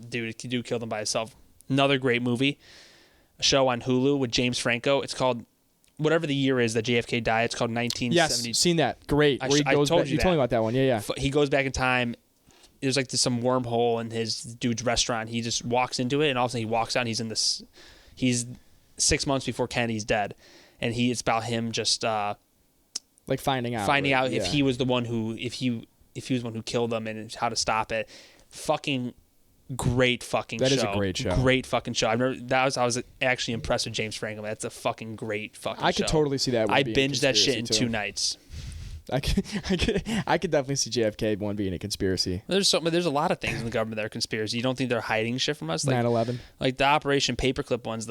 dude killed him by himself. Another great movie, a show on Hulu with James Franco. It's called whatever the year is that JFK died. It's called 1970. Yes, seen that. Great. You told me about that one. Yeah. He goes back in time. There's like some wormhole in his dude's restaurant. He just walks into it, and all of a sudden he walks out. And he's in this. He's 6 months before Kennedy's dead, and it's about him just like finding out if he was the one who if he was the one who killed them and how to stop it. Fucking great fucking show. That is a great show. Great fucking show. I was actually impressed with James Franco. That's a fucking great fucking show. I could totally see that. I binged that shit in 2 nights. I could definitely see JFK one being a conspiracy. There's a lot of things in the government that are conspiracy. You don't think they're hiding shit from us? Like 9/11. Like the Operation Paperclip one's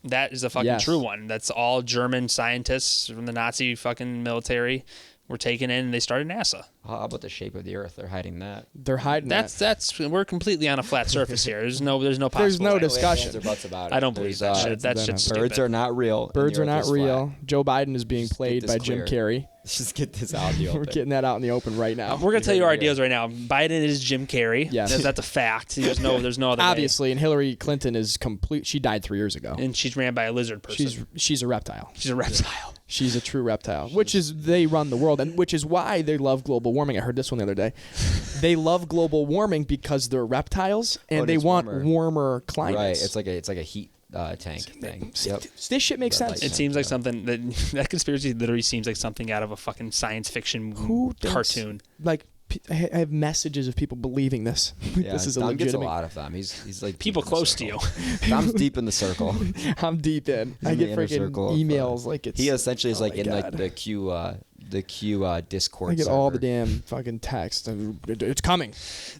that is a fucking true one. That's all German scientists from the Nazi fucking military were taken in and they started NASA. How about the shape of the Earth? They're hiding that. They're hiding that's we're completely on a flat surface here. There's no possible. There's no discussion. About I don't believe that shit. That's just stupid. Birds are not real. Birds are not real. Joe Biden is being played by Jim Carrey. Let's just get this out in the open. We're getting that out in the open right now. We're gonna tell you our ideas right now. Biden is Jim Carrey. Yes. That's a fact. There's no other obviously, way. And Hillary Clinton is complete. She died 3 years ago. And she's ran by a lizard person. She's a reptile. She's a reptile. She's a true reptile, they run the world, and which is why they love global warming. I heard this one the other day. They love global warming because they're reptiles and they want warmer climates. Right. It's like a heat tank thing. Yep. This shit makes sense. It seems like something that conspiracy literally seems like something out of a fucking science fiction cartoon. Like I have messages of people believing this. Yeah, this is Dom a legitimate. gets a lot of them. He's like people close to you. Dom's deep in the circle. I'm deep in. I get freaking emails like it's. He essentially is like in God. like the Q Discord. I get all the damn fucking texts. It's coming,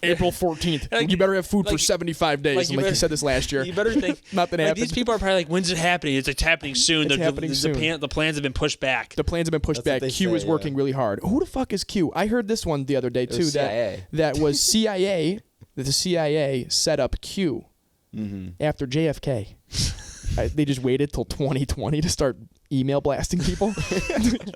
April 14th. Like, you better have food for 75 days. You said this last year. You better think nothing happened. These people are probably like, when's it happening? It's happening soon. It's happening soon. The plans have been pushed back. The plans have been pushed back. Q is working really hard. Who the fuck is Q? I heard this one the other day too. That was CIA. That the CIA set up Q after JFK. They just waited till 2020 to start email blasting people.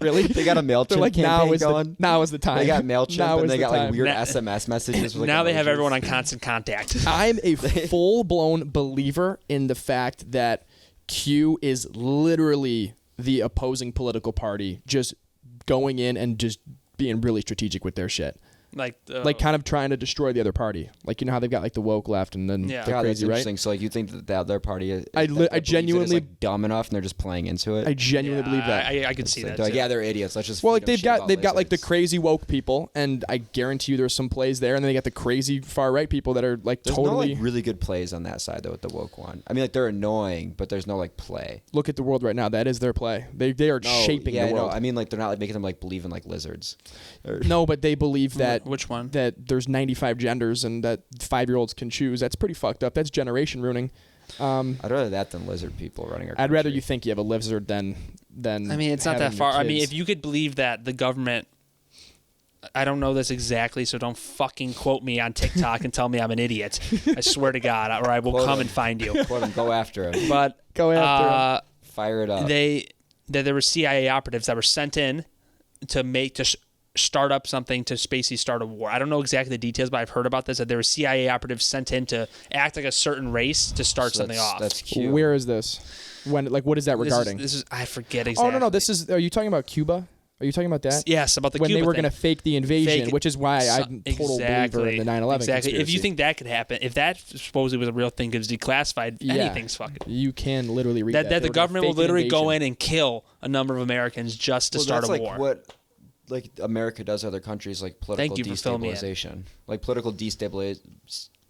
Really? They got a MailChimp They're like, campaign going. now is the time. They got MailChimp Now and is they the got like time. weird Now- SMS messages. With, like, Now they have emojis. everyone on constant contact. I'm a full-blown believer in the fact that Q is literally the opposing political party just going in and just being really strategic with their shit. Like Kind of trying to destroy the other party. Like, you know how they've got like the woke left and then Yeah. the God, that's crazy right? interesting. So like you think that the other party is I that believes it genuinely- is, like, dumb enough and they're just playing into it. I genuinely believe that. I could see It's like, that. they're like, too. yeah, they're idiots. Let's just Well, feed like them shit about they've got like the lizards. crazy woke people, and I guarantee you there's some plays there, and then they got the crazy far right people that are like There's totally no like really good plays on that side though with the woke one. I mean, like they're annoying, but there's no like play. look at the world right now. That is their play. They are No, shaping yeah, the world. No, I mean, like they're not like making them like believe in like lizards. No, but they believe that Which one? that there's 95 genders and that 5-year-olds can choose. That's pretty fucked up. That's generation ruining. I'd rather that than lizard people running our I'd rather country. you think you have a lizard than. I mean, it's not that having your far. I mean, kids. if you could believe that the government, I don't know this exactly, so don't fucking quote me on TikTok and tell me I'm an idiot. I swear to God, or I will Quote come him. and find you. Quote 'em, go after him. But Go after Fire it up. there were CIA operatives that were sent in to start up something to basically start a war. I don't know exactly the details, but I've heard about this, that there were CIA operatives sent in to act like a certain race to start So something that's, off. That's cute. Where is this? When what is that regarding? This is I forget exactly. Oh no, this is. Are you talking about Cuba? Are you talking about that? Yes, about the when Cuba they were thing. going to fake the invasion, Fake- which is why So- I'm a total believer in the 9/11 Exactly. If you conspiracy. think that could happen, if that supposedly was a real thing, because declassified, Yeah. anything's fucking. You can literally read That They the were gonna government will fake an literally go invasion. in and kill a number of Americans just to Well, start that's a like war. what like America does to other countries, like political Thank you for filling me in. destabilization. Like political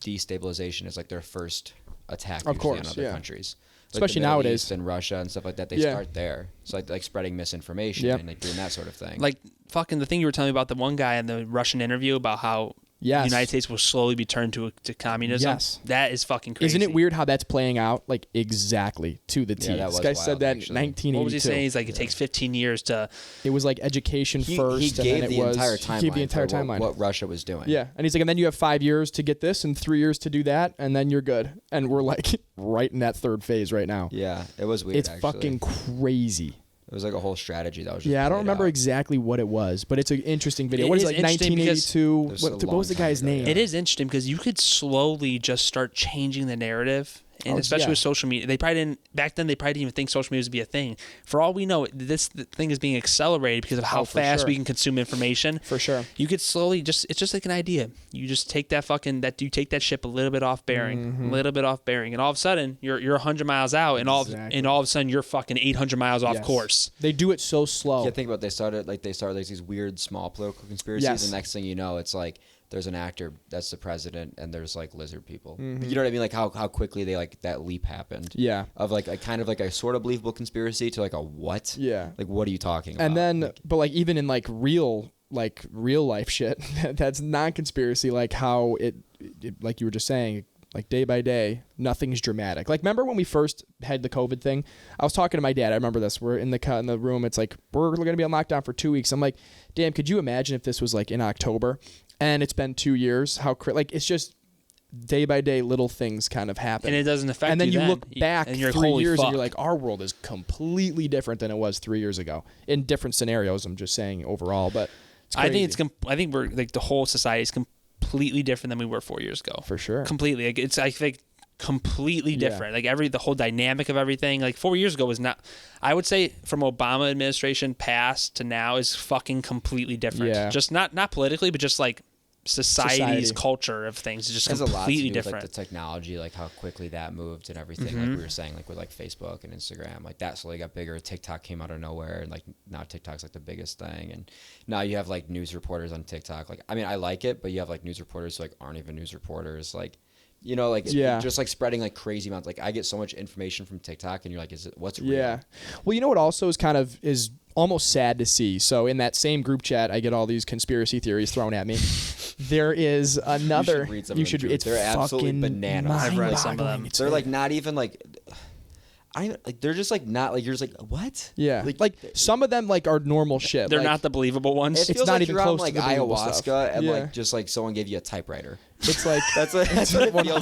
destabilization is like their first attack Of usually course, on other yeah. countries. Especially like the Middle nowadays. East and Russia and stuff like that. They Yeah. start there. So like spreading misinformation Yep. and like doing that sort of thing. Like fucking the thing you were telling me about the one guy in the Russian interview about how Yes. the United States will slowly be turned to communism. Yes. That is fucking crazy. Isn't it weird how that's playing out like exactly to the T? Yeah, that this was guy wild, said that actually. in 1982. What was he saying? He's like, it takes 15 years to. It was like education he first, gave and then the it was entire he timeline. gave the entire for timeline. what Russia was doing. Yeah, and he's like, and then you have 5 years to get this, and 3 years to do that, and then you're good. And we're like right in that third phase right now. Yeah, it was weird. It's actually. fucking crazy. It was like a whole strategy that was. Just Yeah, I don't played remember out. exactly what it was, but it's an interesting video. It What is is it, like interesting because 1982? This was a What long was the time guy's ago, name? yeah. It is interesting because you could slowly just start changing the narrative, and Oh, especially yeah. with social media. They probably didn't back then. They probably didn't even think social media would be a thing. For all we know, this thing is being accelerated because of how Oh, for fast sure. we can consume information. For sure. You could slowly it's just like an idea. You just take you take that ship a little bit off bearing, a little bit off bearing, and all of a sudden you're 100 miles out, and all Exactly. of a sudden you're fucking 800 miles off Yes. course. They do it so slow. Yeah, think about it, they started like these weird small political conspiracies. Yes. And next thing you know, it's like there's an actor that's the president, and there's like lizard people. Mm-hmm. You know what I mean? Like how quickly they like that leap happened. Yeah. Of like a kind of like a sort of believable conspiracy to like a what? Yeah. Like what are you talking about? And then, Like, but like even in like real life shit, that's non-conspiracy. Like how it, like you were just saying, like day by day, nothing's dramatic. Like remember when we first had the COVID thing? I was talking to my dad. I remember this. We're in the room. It's like we're gonna be on lockdown for 2 weeks. I'm like, damn, could you imagine if this was like in October, and it's been 2 years? How like it's just day by day little things kind of happen. And it doesn't affect And then you then. look back and you're 3 holy years and fuck. you're like, our world is completely different than it was 3 years ago in different scenarios. I'm just saying overall, but it's I think crazy. I think we're like the whole society is completely different than we were 4 years ago. For sure. Completely. Like, it's I think completely Yeah. different. Like the whole dynamic of everything. Like 4 years ago was not. I would say from Obama administration past to now is fucking completely different. Yeah. Just not politically, but just like society's Society. culture of things is just has a lot to completely do with, different. like the technology, like how quickly that moved and everything. Mm-hmm. Like we were saying, like with like Facebook and Instagram, like that slowly got bigger. TikTok came out of nowhere, and like now TikTok's like the biggest thing. And now you have like news reporters on TikTok. Like I mean, I like it, but you have like news reporters who like aren't even news reporters. Like you know, like Yeah. just like spreading like crazy amounts. Like I get so much information from TikTok, and you're like, what's real? Yeah. Well, you know what also is almost sad to see. So in that same group chat, I get all these conspiracy theories thrown at me. There is another. read some of them, too. It's They're absolutely fucking bananas. I've read some of mind-boggling. them. It's They're like not even like. they're just like not like you're just like what? Yeah, like some of them like are normal shit. They're like, not the believable ones. It feels not like even you're close on like to the believable ayahuasca stuff. and Yeah. like just like someone gave you a typewriter. It's like That's what it feels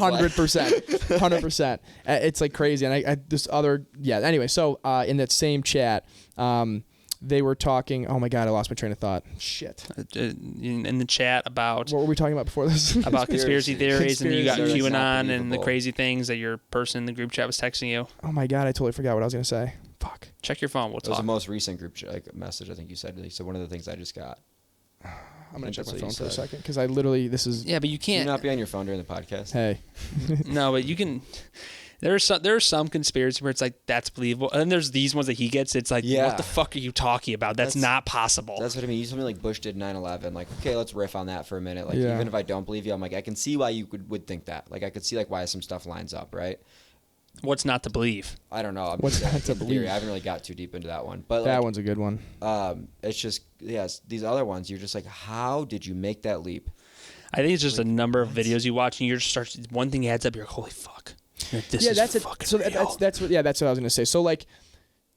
like. 100%. It's like crazy. And I this other Anyway, so in that same chat, they were talking. Oh my god, I lost my train of thought. Shit. In the chat about What were we talking about before this? about conspiracy theories, and you got Conspiracy theories. QAnon and the Unbelievable. crazy things that your person in the group chat was texting you. Oh my god, I totally forgot what I was gonna say. Fuck. Check your phone. We'll It was talk. the most recent group message I think you said. So one of the things I just got. I'm gonna check That's my what phone you for a said. second because I literally this is. Yeah, but you Can you can't. not be on your phone during the podcast? Hey. No, but you can. There are some conspiracy where it's like that's believable, and then there's these ones that he gets. It's like, Yeah. what the fuck are you talking about? That's not possible. That's what I mean. You told me like Bush did 9/11. Like, okay, let's riff on that for a minute. Like, Yeah. even if I don't believe you, I'm like, I can see why you would think that. Like, I could see like why some stuff lines up, right? What's not to believe? I don't know. I'm What's just not to in theory. believe? I haven't really got too deep into that one, but That like, one's a good one. it's just these other ones. You're just like, how did you make that leap? I think it's just a number of videos you watch, and you just start. One thing adds up. You're like, holy fuck. You're like, this is that's it. fucking So real. that's what I was gonna say. So like,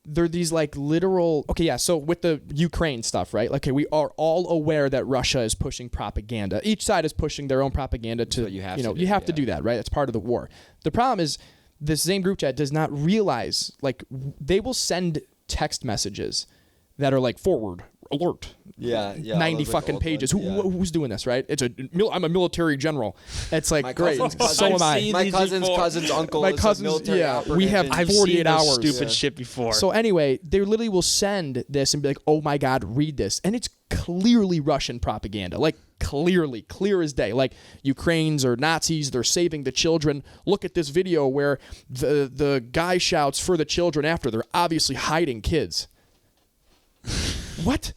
there are these like literal. Okay, yeah. So with the Ukraine stuff, right? Like, okay, we are all aware that Russia is pushing propaganda. Each side is pushing their own propaganda to. what you have to do, you have to yeah. do that, right? That's part of the war. The problem is, this same group chat does not realize like they will send text messages that are like forward alert. Yeah, 90 fucking pages. Who's doing this, right? I'm a military general. It's like, My great. cousin's So am I've I. seen My these cousin's before. cousin's uncle My is cousin's- a military yeah, operative. we have in- I've 48 seen those hours. stupid Yeah. shit before. So anyway, they literally will send this and be like, "Oh my God, read this," and it's clearly Russian propaganda, like clear as day. Like Ukrainians are Nazis, they're saving the children. Look at this video where the guy shouts for the children after they're obviously hiding kids. What?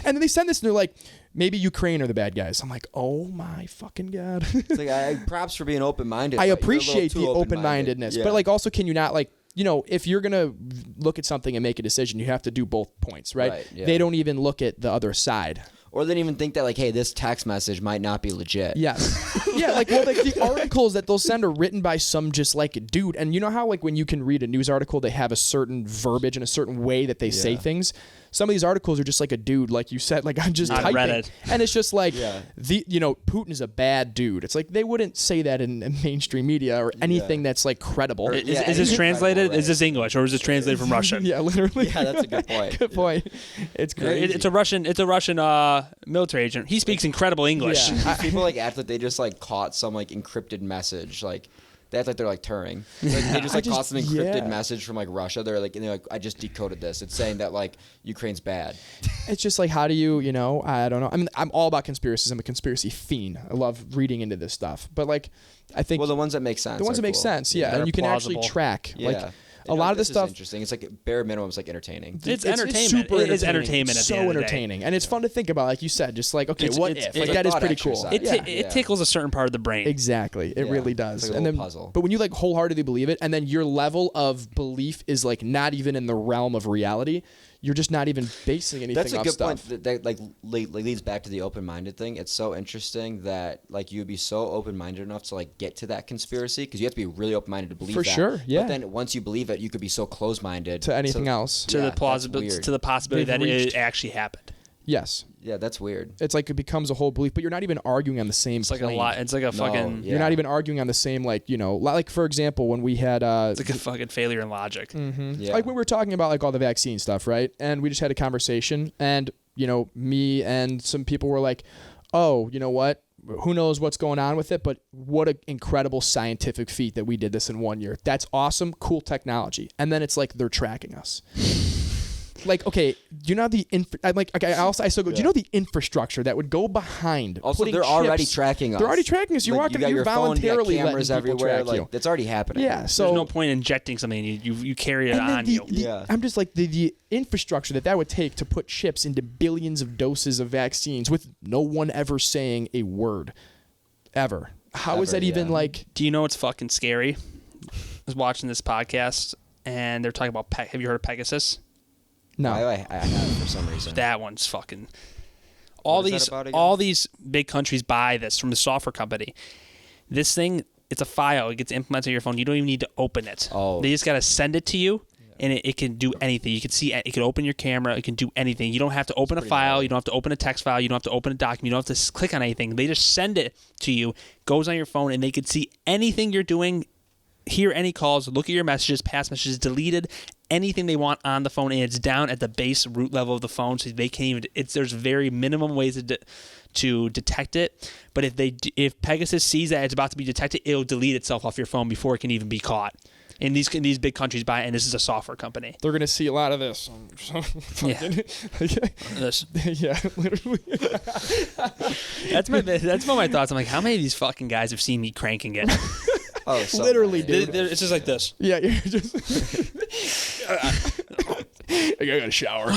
And then they send this and they're like, maybe Ukraine are the bad guys. I'm like, oh my fucking God. It's like, props for being open-minded. I but you're a little appreciate too the open-minded. open-mindedness, Yeah. but like also can you not like, if you're going to look at something and make a decision, you have to do both points, right? Right, yeah. They don't even look at the other side. Or they didn't even think that, like, hey, this text message might not be legit. Yes. Yeah, like, well, like, the articles that they'll send are written by some just, like, dude. And you know how, like, when you can read a news article, they have a certain verbiage and a certain way that they say Yeah. things? Some of these articles are just like a dude, like you said, like, I'm just On typing. Reddit. And it's just like, Yeah. Putin is a bad dude. It's like, they wouldn't say that in mainstream media or anything that's, like, credible. Or- Is, Yeah, is this it's translated? incredible, Is this English or is this translated from Russian? Yeah, literally. Yeah, that's a good point. Good point. It's crazy. It's a Russian military agent. He speaks incredible English. Yeah. People like act like they just like caught some like encrypted message. Like they act like they're like Turing. Like, they just like caught some encrypted message from like Russia. They're like, I just decoded this. It's saying that like Ukraine's bad. It's just like, how do you, I don't know. I mean, I'm all about conspiracies. I'm a conspiracy fiend. I love reading into this stuff. But like, I think Well, the ones that make sense. the ones are that make cool. sense, yeah. that And are you can actually plausible. track. Yeah. Like, a lot of this is stuff. interesting. It's like bare minimum. It's like entertaining. It's It's entertainment. super It is entertaining. entertainment at So the end of the day. entertaining. And it's fun to think about, like you said, just like, okay, It's- what it's- if? it's Like, like that is thought pretty cool. exercise. It, Yeah. it tickles a certain part of the brain. Exactly. It Yeah. really does. It's like a and little then, puzzle. but when you like wholeheartedly believe it, and then your level of belief is like not even in the realm of reality, you're just not even basing anything That's a off good stuff. point. That like leads back to the open-minded thing. It's so interesting that like you'd be so open-minded enough to like get to that conspiracy because you have to be really open-minded to believe For that. sure, yeah. But then once you believe it, you could be so close-minded To anything else. to Yeah, the that's plausibility, weird. to the possibility They've that reached- it actually happened. Yes. Yeah, that's weird. It's like it becomes a whole belief, but you're not even arguing on the same It's like plane. a lot. It's like a fucking. yeah. You're not even arguing on the same, like, like, for example, when we had It's like a fucking failure in logic. Yeah. like when we were talking about like all the vaccine stuff, right? And we just had a conversation, and me and some people were like, "Oh, you know what? Who knows what's going on with it? But what an incredible scientific feat that we did this in 1 year. That's awesome, cool technology." And then it's like they're tracking us. Like, okay, do you know the I'm like, okay, I still go. Do you know the infrastructure that would go behind? Also, putting they're already chips- tracking us. They're already tracking us. You're Like, walking. you got You're your phone, you got voluntarily cameras letting people everywhere. track Like you. that's already happening. Yeah. So There's no point in injecting something. You carry it and then on you. Yeah. I'm just like the infrastructure that would take to put chips into billions of doses of vaccines with no one ever saying a word, ever. How is Ever, that even yeah. like? Do you know what's fucking scary? I was watching this podcast and they're talking about have you heard of Pegasus? No. I have for some reason. That one's fucking. What is that about again? All these big countries buy this from the software company. This thing it's a file. It gets implemented on your phone. You don't even need to open it. Oh. They just got to send it to you, and it can do anything. You can see it can open your camera. It can do anything. You don't have to open a file. gnarly. You don't have to open a text file. You don't have to open a document. You don't have to click on anything. They just send it to you, goes on your phone, and they can see anything you're doing, hear any calls, look at your messages, past messages, deleted, anything they want on the phone, and it's down at the base root level of the phone, so they can't even. There's very minimum ways to detect it, but if Pegasus sees that it's about to be detected, it'll delete itself off your phone before it can even be caught. And these big countries buy it, and this is a software company. They're gonna see a lot of this. This. Yeah, literally. That's one of my thoughts. I'm like, how many of these fucking guys have seen me cranking it? Oh, so Literally, many. dude. It's just like this. Yeah, you're just. I gotta shower.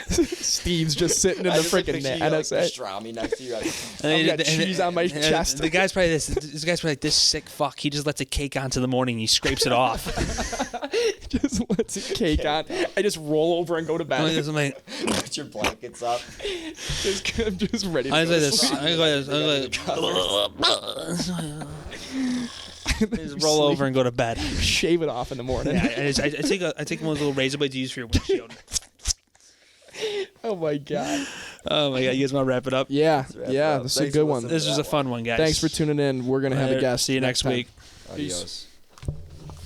Steve's just sitting in the freaking NSA. Pastrami next to you. I've got cheese on my chest. The guy's probably this guy's probably like, this sick fuck. He just lets it cake onto the morning. And he scrapes it off. Just lets it cake on. I just roll over and go to bed. I'm like, Put your blankets up. I'm just ready to I go was to like sleep. just roll over and go to bed. Shave it off in the morning. Yeah, I take one of those little razor blades you use for your windshield. Oh my god. Oh my god, you guys want to wrap it up? Yeah, wrap it yeah. up. This is a Thanks good for one. listening. This was a fun one, guys. Thanks for tuning in. We're gonna have a guest. See you next time. week. Adios.